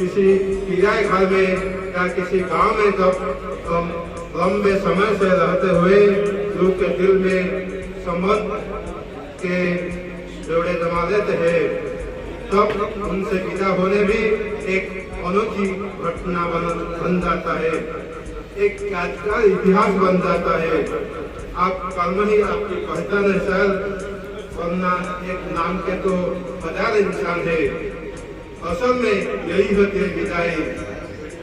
किसी किराए घर में या किसी गांव में जब लंबे समय से रहते हुए लोग के दिल में संबंध के जोड़े जमा लेते हैं, तब उनसे विदा होने भी एक अनोखी घटना बन जाता है, एक यादगार इतिहास बन जाता है. आप कर्म ही आपकी पहचान है सर, वरना एक नाम के तो हजार इंसान है. असल में यही होती है विदाई.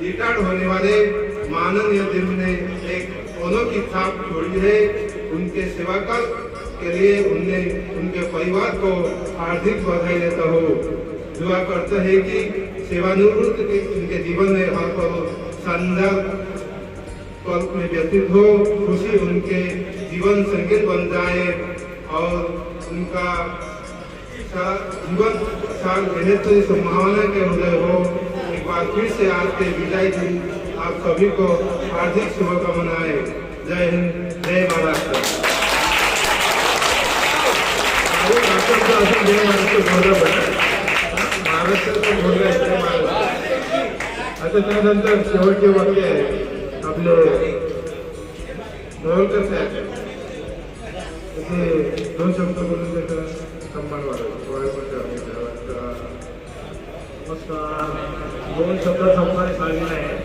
रिटायर्ड होने वाले माननीय जी ने एक अनोखी छाप छोड़ी है. उनके सेवाकाल के लिए उनके परिवार को हार्दिक बधाई देता हूँ. दुआ करते हैं कि सेवानिवृत्त के उनके जीवन में हर पल शानदार पल में व्यतीत हो, खुशी उनके जीवन संगीत बन जाए और उनका जीवन साल बेहतरीन संभावना के उदय हो. एक बार फिर से आज के विदाई दिन आप सभी को हार्दिक शुभकामनाएं. जय हिंद, जय महाराष्ट्र. महाराष्ट्राचं बोलणं. आता त्यानंतर शेवटचे वाक्य आहे आपले मोहोळकर साहेब ते 2 शब्द बोलून त्याचा सन्मान वाढवला. नमस्कार. 2 शब्द संपादे साळवीला आहे.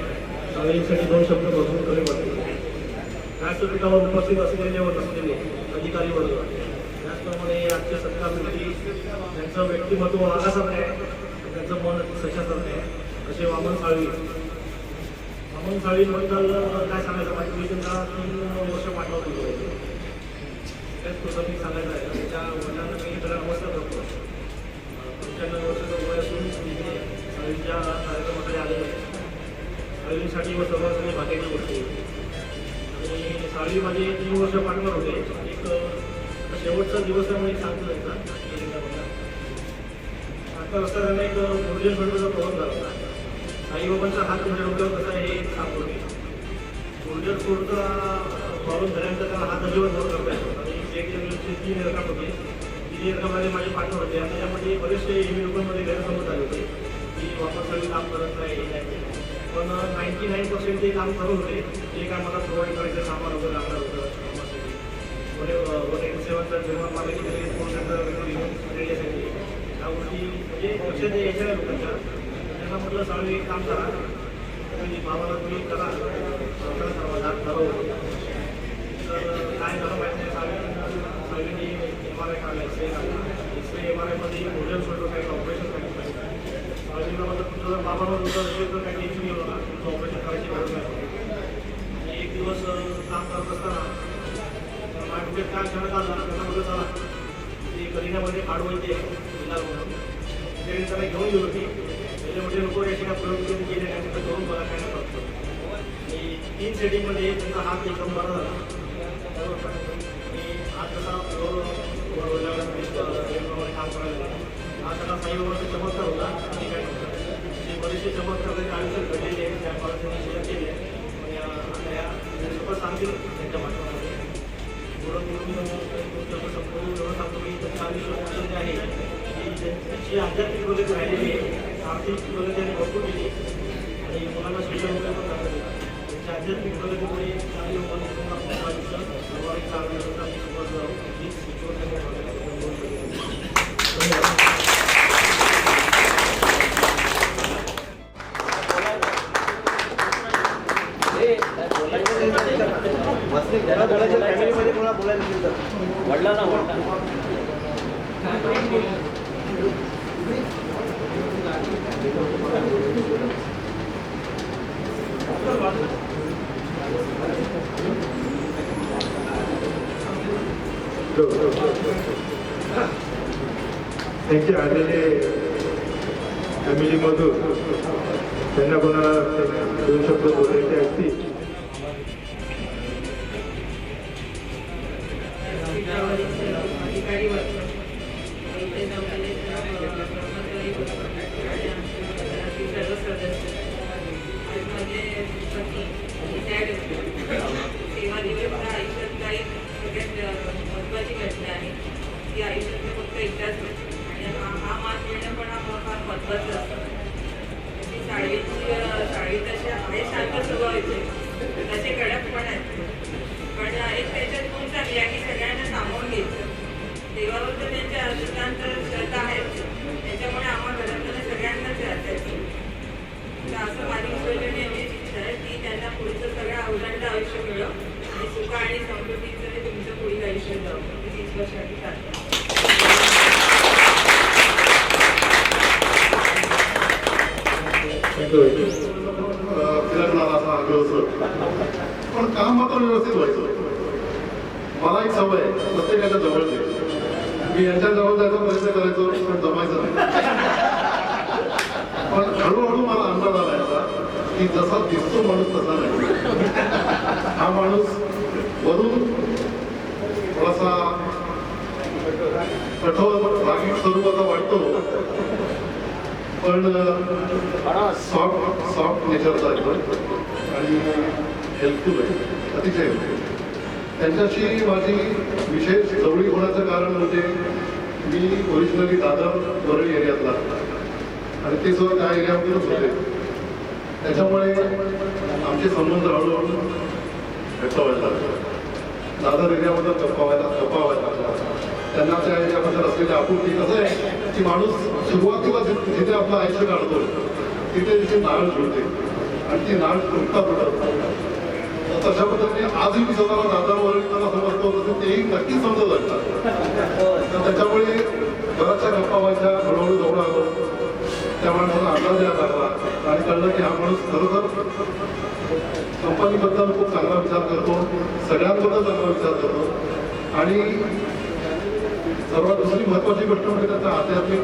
साळवीसाठी 2 शब्द बसून खरे वाटते. व्यासपीठावर उपस्थित असलेले व नसलेले अधिकारी वर्ग, त्याचप्रमाणे आजच्या सत्कारमूर्ती, त्यांचं व्यक्तिमत्व आकाशात आहे, त्यांचं मन सशासारखं आहे असे वामन साळवी. वामन साळवीबद्दल काय सांगायचं पाहिजे, मी त्यांना 3 वर्ष पाठवत होतो. तेच तुझं मी सांगायचं आहे. त्याच्या वडिलांना मी त्याला नमस्कार करतो. 95 वर्षाचं वय असून साळवींच्या कार्यक्रमाकडे आलेलं आहे. साळवींसाठी व सर्वांसाठी भाग्याची गोष्ट आहे. आणि साळवी माझे 3 वर्ष पार्टनर होते. एक शेवटचा दिवस आहे म्हणून सांगतो त्यांचा. आता असता त्यांना एक गुरुजन फंडचा प्रबंध झाला होता. साईबाबांचा हात म्हणजे डोक्यावर कसा आहे हे सांगतो मी. गुरुजन फंडचा प्रॉब्लेम झाल्यानंतर त्याला हात अजिबात भर करता येतो. आणि वेगवेगळे 3 एअरक्राफ्ट होते. 3 एअरक्राफ्टमध्ये माझे पार्टनर होते आणि त्याच्यामध्ये बरेचसे एमी लोकांमध्ये गैरसमज झाले होते की वापस सगळी काम करत नाही. पण 99% ते काम करत होते. जे काय मला प्रोव्हाइड करायचं सामान वगैरे लागणार होतं सेवांचा जेव्हा मला की फोन सेंटर रेडी असायची त्या गोष्टी म्हणजे लक्षात यायच्या नाही लोकांच्या. त्यांना म्हटलं साळवी एक काम करा, तुम्ही भावाला तुम्ही करा ठरवलं. तर काय झालं माहिती नाही, साळवींनी MRI काढला, एक्सरे काढला. MRIमध्ये भोजन सोडलं, काही ऑपरेशन करायचं. साळवींना म्हटलं तुमचं जर बाबांवर होतं असेल तर काही टेन्शन घेऊ नका, तुमचं ऑपरेशन करायची गरज नाही. एक दिवस काम करत असताना माझ्या डोक्यात काय क्षणात आलं, त्यांना म्हटलं चला ती कलिंगामध्ये काढवायची आहे इलाज म्हणून. ते त्याला घेऊन गेलो की त्याच्यामध्ये नको याची काय प्रयोग करून गेले नाही, तिथं करून बघा काय नाही करतो. आणि 3 सेटिंगमध्ये त्यांचा हात एकदम बरा झाला. आणि हात कसा काम करायला हा सगळा साईबाबांचा चमत्कार होता. आणि काय नव्हतं ते बरेचसे चमत्कार त्याच्या आयुष्यात घडलेले आहेत. त्या मला त्यांनी शेअर केले आणि आता या स्वतः सांगतील त्यांच्या माध्यमामध्ये. संपूर्ण एवढं सांगतो की त्यांचं आयुष्य जे आहे की त्यांची आध्यात्मिक प्रगती राहिलेली आहे, आर्थिक प्रगती त्यांनी भरपूर केली आणि मुलांना शिक्षण वगैरे पण चांगलं दिलं. त्यांच्या आध्यात्मिक प्रगतीमुळे चांगली लोकांना आयुष्य सर्वाधिक चांगलं होतं आणि समज हीच धन्यवाद. फॅमिलीमध्ये कोणा बोलायला असेल तर वडिलांना त्यांचे आलेले फॅमिलीमधून त्यांना कोणाला 2 शब्द बोलायचे असतील. महत्वाची घटना आहे ती आयुष्यात फक्त एकदाच आणि हा मान मिळणं पण फार महत्वाचं असतं. ती साळवी तशी आहे शांत स्वभावाचे, तसे कडक पण आहेत, पण एक त्याच्यात गुण चांगली आहे की सगळ्यांना सामावून घ्यायचं. देवावर तर त्यांचे अष्टांत श्रद्धा आहेत, त्याच्यामुळे आम्हाला घरातल्या सगळ्यांनाच राहतात. तर असं माझी ईश्वराने एवढीच इच्छा आहे की त्यांना पुढचं सगळं अवघड आयुष्य मिळव आणि सुख आणि समृद्धीचं तुमचं पुढील आयुष्य जावं. मी 30 वर्षांनी चालतो. फिरकणार असा आग्रह, पण काम मात्र व्यवस्थित व्हायचं. मला एक सवय प्रत्येकाच्या जवळ जायचं. मी यांच्या जवळ जायचा प्रयत्न करायचो पण जमायचं नाही. पण हळूहळू मला अंदाज आला याचा की जसा दिसतो माणूस तसा नाही. हा माणूस वरून थोडासा कठोर रागीट स्वरूपाचा वाटतो, पण सॉफ्ट नेचरचा आहे आणि हेल्पफुल आहे, अतिशय हेल्पफुल. त्यांच्याशी माझी विशेष जवळी होण्याचं कारण म्हणजे मी ओरिजिनली दादर वरळी एरियातला आणि ते सुद्धा त्या एरियामधूनच होते. त्याच्यामुळे आमचे संबंध हळूहळू घट्ट व्हायला लागले. दादर एरियाबद्दल गप्पा व्हायला लागला. त्यांना त्या याच्याबद्दल असलेली आपुलकी. कसं आहे की माणूस सुरुवातीला जिथे आपलं आयुष्य काढतो तिथे तिथे नाळ जुळते आणि ती नाळ तुटतात. तशा पद्धतीने आजही मी स्वतःला दादावर त्याला समजतो तसं तेही नक्कीच समजत असतात. तर त्याच्यामुळे बऱ्याचशा गप्पा व्हायच्या. हळूहळू जवळ आलो. त्या माणसाला अंदाज यायला लागला आणि कळलं की हा माणूस खरोखर कंपनीबद्दल खूप चांगला विचार करतो, सगळ्यांबद्दल चांगला विचार करतो. आणि सर्वात दुसरी महत्वाची गोष्ट म्हणजे त्याचा आध्यात्मिक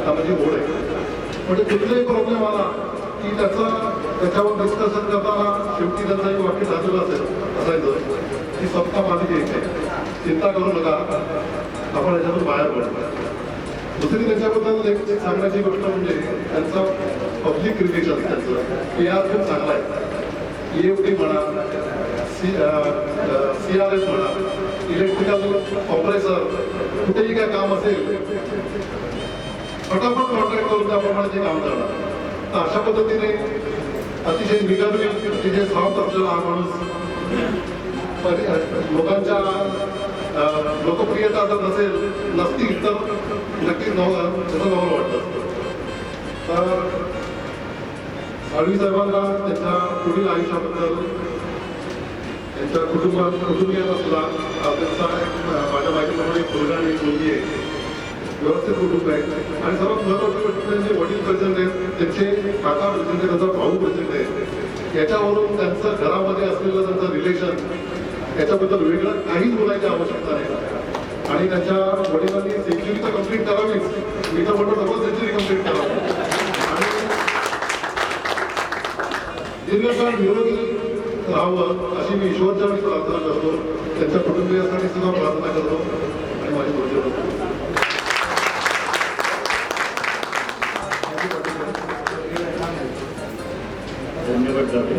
कामाची ओढ आहे. म्हणजे कुठलाही प्रॉब्लेम आला की त्याच्यावर डिस्कशन करताना शेवटी त्यांचं एक वाक्य झालेलं असायचं की सत्ता माझी एक आहे, चिंता करू नका, आपण याच्यातून बाहेर पडतो. दुसरी त्याच्याबद्दल एक सांगण्याची गोष्ट म्हणजे त्यांचं पब्लिक रिलेशन, त्यांचं PR खूप चांगला आहे. EFD म्हणा, CRS म्हणा, इलेक्ट्रिकल कॉम्प्रेसर, कुठेही काय काम असेल फटाफट कॉन्ट्रॅक्ट करून त्याप्रमाणे ते काम करणार. तर अशा पद्धतीने अतिशय निगर्वी तिथे सॉफ्ट असलेला हा माणूस लोकांच्या लोकप्रियता जर नसती तर नक्कीच त्याचं नवल वाटत असतं. तर साळवी साहेबांना त्यांच्या पुढील आयुष्याबद्दल त्यांच्या कुटुंबियांना सुद्धा त्यांचा माझ्या माहितीप्रमाणे एक मुलगा आणि एक मुलगी आहे, व्यवस्थित कुटुंब आहे. आणि सर्वात महत्त्वाची गोष्ट त्यांचे वडील प्रेझेंट आहेत, त्यांचे काका प्रेझेंट आहेत, त्यांचा भाऊ प्रेझेंट आहे. याच्यावरून त्यांचं घरामध्ये असलेलं त्यांचं रिलेशन याच्याबद्दल वेगळं काहीच बोलायची आवश्यकता नाही. आणि त्यांच्या वडिलांनी सेंचुरी तर कम्प्लीट करावीच, मी तर म्हणतो डबल सेंचुरी कम्प्लीट करावी आणि दीर्घकाळ निरोगी राहावं अशी मी ईश्वरच्या मी प्रार्थना करतो. त्यांच्या कुटुंबियांसाठी सुद्धा प्रार्थना करतो आणि माझी गोष्ट करतो. धन्यवाद दादा.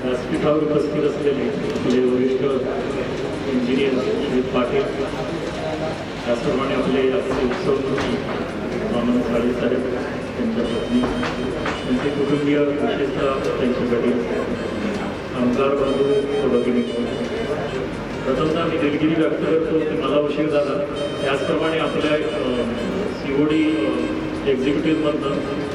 व्यासपीठावर उपस्थित असलेले आपले वरिष्ठ इंजिनियर श्री पाटील, त्याचप्रमाणे आपले उत्सवमूर्ती वामन साळवी साहेब, त्यांच्या पत्नी, त्यांचे कुटुंबीय, विशेषतः त्यांचे वडील, आमदार बंधू भगिनी, प्रथमतः मी दिलगिरी व्यक्त करतो की मला उशीर झाला. त्याचप्रमाणे आपल्या COD एक्झिक्युटिव्हमधनं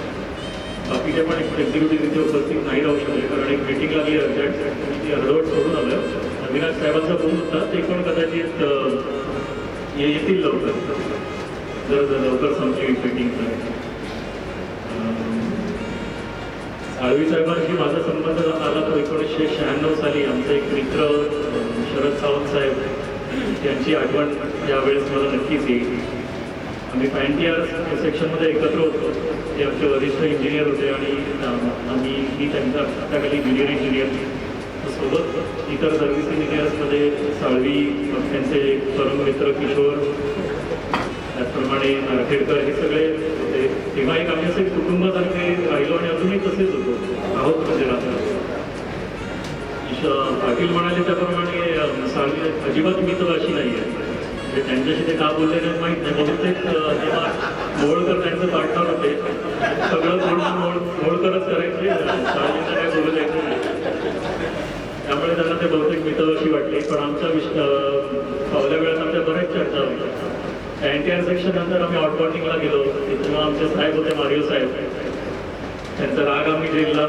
बाकीचे पण एक्झिक्युटिव्ह तिथे उपस्थित नाही राहू शकले, कारण एक मीटिंग लागली अर्जंट, ती अर्धवट सोडून आलं. अविनाश साहेबांचा फोन होता, ते पण कदाचित येतील लवकर, जर लवकर संपली मीटिंग तर. साळवी साहेबांशी माझा संबंध आला तो 1996 साली. आमचे एक मित्र शरद सावंत साहेब यांची आठवण यावेळेस मला नक्कीच येईल. आम्ही पॅन्टियर सेक्शनमध्ये एकत्र होतो. ते आमचे वरिष्ठ इंजिनियर होते आणि मी त्यांच्या हाताखाली ज्युनियर इंजिनियर. सोबत इतर सर्व्हिस इंजिनियर्समध्ये साळवी, त्यांचे परम मित्र किशोर, त्याचप्रमाणे नारखेडकर, हे सगळे होते. तेव्हा एक आम्ही असे कुटुंबासारखे राहिलो आणि अजूनही तसेच होतो आहोत म्हणजे राहतात. पाटील म्हणाले त्याप्रमाणे साळवी अजिबात मित्रवाशी नाही आहे. म्हणजे त्यांच्याशी ते का बोलले नाही माहीत नाही. बहुतेक तेव्हा मोहोळकर त्यांचं पार्टनर होते, सगळं मोहोळकरच करायचे, साळवींना काय बोलू द्यायचं नाही. त्यामुळे त्यांना ते बहुतेक मित्रवाशी वाटले. पण आमच्या पावल्या वेळात आमच्या बऱ्याच चर्चा होत्या. NTR सेक्शन नंतर आम्ही आउटबॉर्डिंगला गेलो. तिथून आमचे साहेब होते मारिओ साहेब. त्यांचा राग आम्ही झेलला.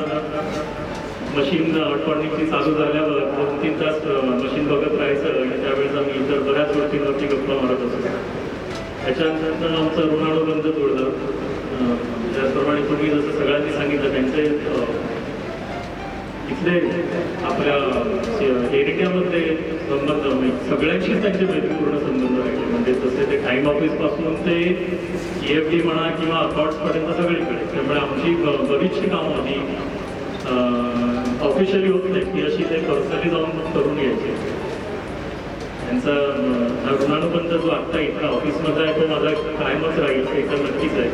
मशीन आउटबॉर्डिंगची चालू झाल्यावर 2-3 तास मशीन बघत राहायचं आणि त्यावेळेस आम्ही इतर बऱ्याच गोष्टींवरती गप्पा मारत असतो. त्याच्यानंतर आमचं ऋणानुबंध जोडलं. त्याचप्रमाणे तुम्ही जसं सगळ्यांनी सांगितलं, त्यांचे इथले आपल्या एरियामधले संबंध सगळ्यांशीच त्यांचे मैत्रीपूर्ण संबंध राहिले. म्हणजे तसे ते टाईम ऑफिसपासून ते EFD म्हणा किंवा अकॉर्ड्सपर्यंत सगळीकडे. त्यामुळे आमची बरीचशी कामं होती ऑफिशियली होत नाही की अशी ते पर्सनली जाऊन करून घ्यायचे. त्यांचा ऋणानुबंध जो आत्ता इथला ऑफिसमध्ये आहे तो माझा कायमच राहील, ते तर नक्कीच आहे.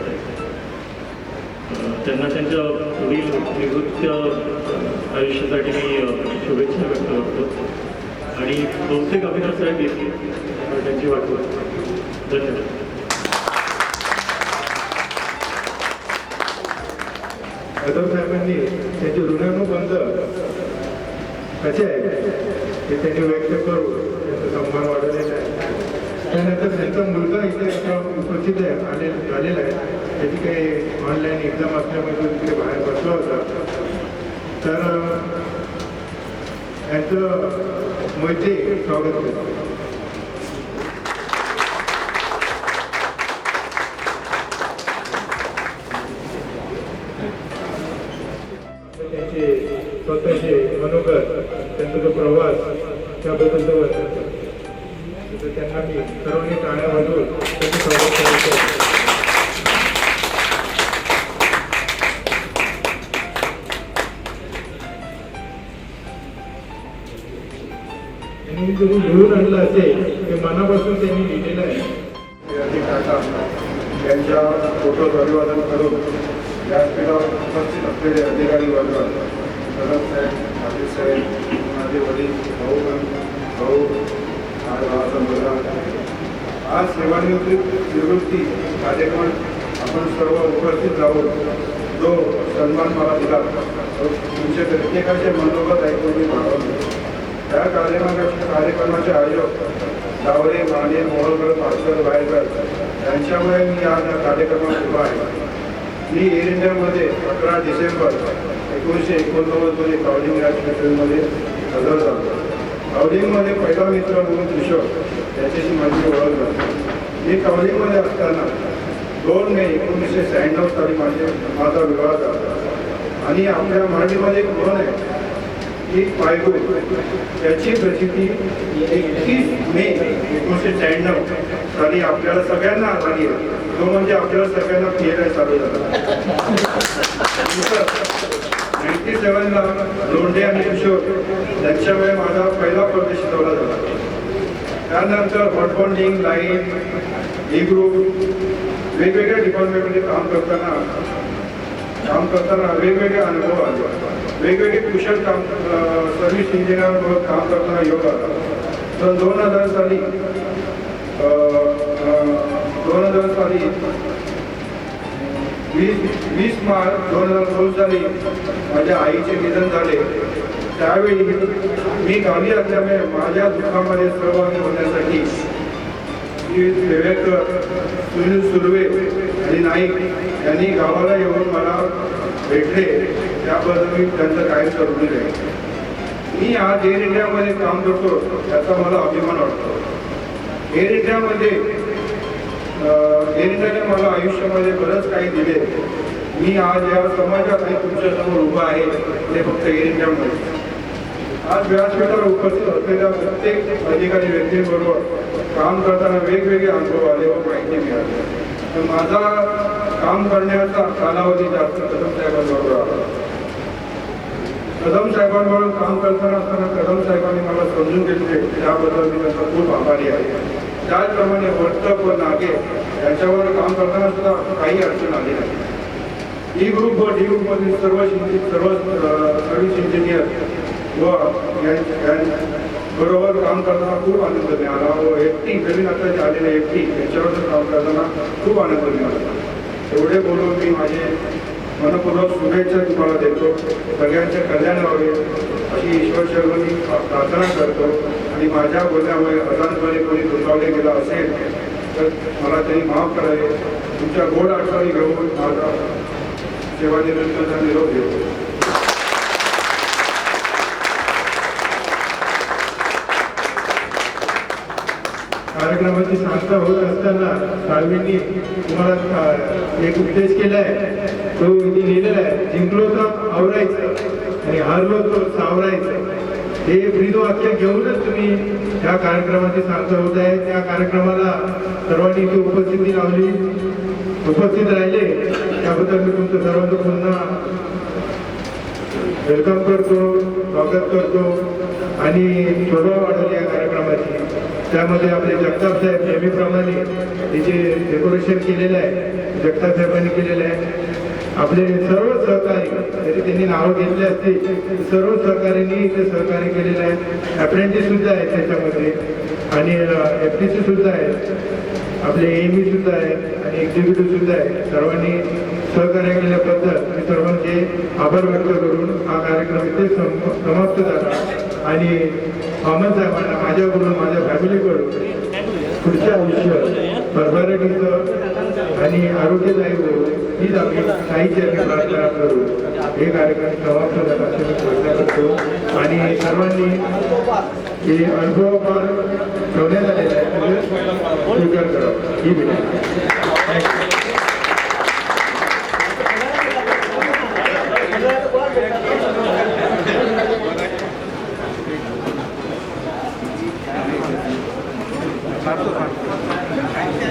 त्यांना त्यांच्या पुढील निवृत्त आयुष्यासाठी मी शुभेच्छा व्यक्त करतो आणि बहुतेक अविनाश साहेब येतील त्यांची वाट बघतो. धन्यवाद. कदम साहेबांनी त्यांचे ऋणानुबंध कसे आहे ते त्यांनी व्यक्त करून त्यांचा सन्मान वाढवलेला आहे. त्यानंतर त्यांचा मुलगा इथे उपस्थित झालेला आहे. त्याची काही ऑनलाईन एक्झाम असल्यामुळे तिथे बाहेर बसला होता. तर त्यांचं मोहिते स्वागत करतो. त्यांचे स्वतःचे मनोगत, त्यांचा जो प्रवास त्याबद्दलचं वर्णन करतो. तर त्यांना मी सर्वांनी टाळ्या वाजवून त्यांचं स्वागत करायचं. त्यांनी जरी लिहून आणलं असेल ते मनापासून त्यांनी लिहिलेलं आहे. टाटा यांच्या फोटोज अभिवादन करून व्यासपीठावर उपस्थित असलेले अधिकारी वर्ग, कदम साहेब, पाटील साहेब, माझे वडील, भाऊ आज भावाचा मुलगा, आज सेवानिवृत्ती कार्यक्रम आपण सर्व उपस्थित जाऊन जो सन्मान मला दिला तुमच्या प्रत्येकाचे मनोगत ऐकून मी भागवले. त्या कार्यक्रमाचे आयोजक डावरे, माने, मोहोळकर, पाटकर, वायकर यांच्यामुळे मी आज या कार्यक्रमात उभा आहे. मी एअर इंडियामध्ये 11 डिसेंबर 1989 मध्ये कावलिंग या हॉस्पिटलमध्ये हजर झालो. कावलिंगमध्ये पहिला मित्र म्हणून ऋषभ त्याच्याशी माझी ओळख झाली. मी कावलिंगमध्ये असताना 2 मे 1996 साली माझा विवाह झाला. आणि आपल्या मराठीमध्ये एक म्हण आहे की पायगुळ, त्याची प्रसिद्धी 31 मे 1996 साली आपल्याला सगळ्यांना आली आहे. तो म्हणजे आपल्याला सगळ्यांना PLI चालू झाला. 97ला लोंढे आणि किशोर त्यांच्यामुळे माझा पहिला परदेशी दौरा झाला. त्यानंतर hot bonding, line, E group वेगवेगळ्या डिपार्टमेंटमध्ये काम करताना वेगवेगळे अनुभव आले. वेगवेगळे कुशल काम सर्व्हिस इंजिनियर काम करताना योग आला. तर 2000 साली 20 मार्च 2009 साली माझ्या आईचे निधन झाले. त्यावेळी मी गावी असल्यामुळे माझ्या दुःखामध्ये सहभागी होण्यासाठी सेवेकर सुनील सुर्वे आणि नाईक यांनी गावाला येऊन मला भेटले. त्याबद्दल मी त्यांचं कायम ऋणी आहे. मी आज एअर इंडियामध्ये काम करतो याचा मला अभिमान वाटतो. एअर इंडियाने मला आयुष्यामध्ये बरंच काही दिले. मी आज या समाजात आणि तुमच्यासमोर उभा आहे ते फक्त एअर इंडियामध्ये. आज व्यासपीठावर उपस्थित असलेल्या प्रत्येक अधिकारी व्यक्तींबरोबर काम करताना वेगवेगळे अनुभव आले व माहिती मिळाली. तर माझा काम करण्याचा कालावधी जास्त कदम साहेबांबरोबर आला. कदम साहेबांबरोबर काम करताना असताना कदम साहेबांनी मला समजून घेतले, त्याबद्दल मी त्यांचा खूप आभारी आहे. त्याचप्रमाणे वर्तक व नागे यांच्यावर काम करताना सुद्धा काही अडचण आली नाही. ई ग्रुप व डी ग्रुपमधील सर्व सर्व्हिस इंजिनियर व बरोबर काम करताना खूप आनंद मिळाला. व FT नवीन आता आलेले FT यांच्यावर काम करताना खूप आनंद मिळाला. एवढे बोलून मी माझे मनपूर्वक शुभेच्छा तुम्हाला देतो. सगळ्यांचे कल्याण व्हावे अशी ईश्वर चरणी प्रार्थना करतो. आणि माझ्या बोलण्यामुळे अजाणपणे कोणी दुखावले गेला असेल तर मला त्यांनी माफ करावे. तुमच्या गोड आठवणी घेऊन माझा सेवानिवृत्तीचा निरोप देतो. कार्यक्रमाची सांगता होत असताना साळवींनी तुम्हाला एक उपदेश केलाय, तो इथे लिहिलेला आहे, जिंकलो तर आवरायचं आणि हारलो तर सावरायचं. हे ब्रीदवाक्य घेऊनच तुम्ही या कार्यक्रमाची सांगता होत आहे. त्या कार्यक्रमाला सर्वांनी इथे उपस्थिती लावली, उपस्थित राहिले त्याबद्दल मी तुमचं सर्वांचं पुन्हा वेलकम करतो, स्वागत करतो. आणि शोभा वाढवली या कार्यक्रमाची. त्यामध्ये आपले जगताप साहेब नेहमीप्रमाणे तिचे डेकोरेशन केलेलं आहे, जगताप साहेबांनी केलेलं आहे. आपले सर्व सहकारी, जरी त्यांनी नावं घेतली असतील, सर्व सहकाऱ्यांनी इथे सहकार्य केलेलं आहे. अप्रेंटिस सुद्धा आहे त्याच्यामध्ये आणि FTC सुद्धा आहे. आपले एएमई सुद्धा आहे आणि एक्झिक्युटिव्ह सुद्धा आहे. सर्वांनी सहकार्य केल्याबद्दल मी सर्वांचे आभार व्यक्त करून हा कार्यक्रम इथे समाप्त झाला. आणि हवामान साहेबांना माझ्याकडून माझ्या फॅमिलीकडून पुढचं आयुष्य भरभराटीचं आणि आरोग्यदायी होईल हीच आपली साहित्य प्रार्थना करू. हे कार्यक्रम समाप्त झाला असे मी घोषणा करतो. आणि सर्वांनी हे अनुभवावर ठेवण्यात आलेलं आहे स्वीकार करा ही विनंती.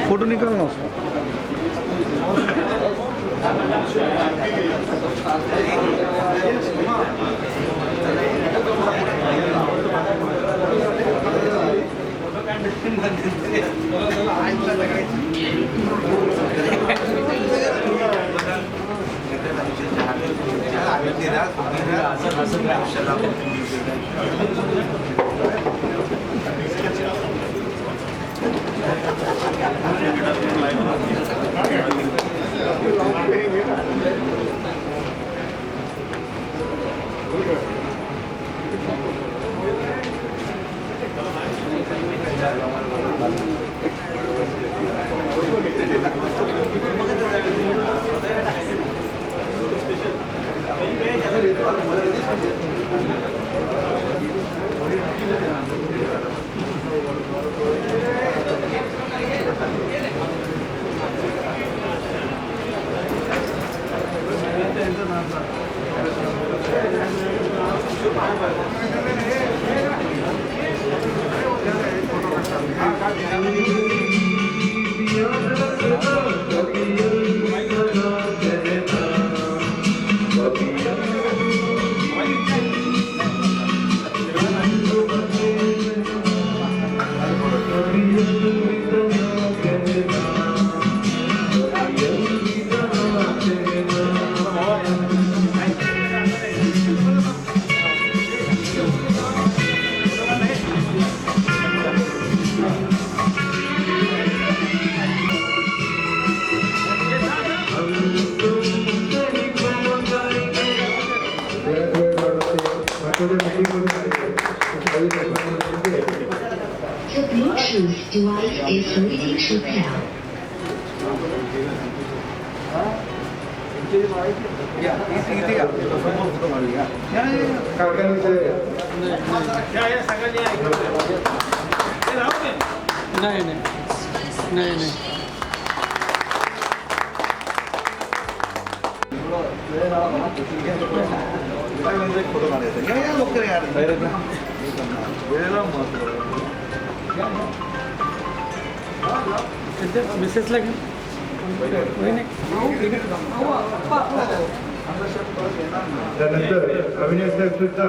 फोटो निकाल ना The Bluetooth device is ready to pair. नाही नाही नाही नाही मिसेसला घेऊन त्यानंतर अविनाश साहेब सुद्धा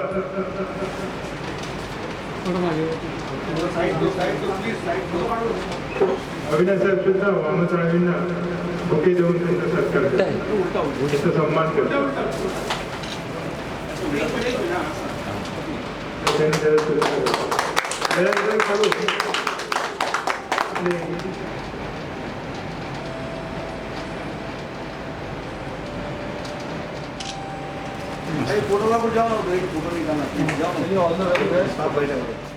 अविनाश साहेब सुद्धा वामन साहेबांना बुके देऊन त्यांचा सत्कार करतात, सन्मान करतात. फोटोला जाऊ ना, एक फोटो निघाला जाऊ.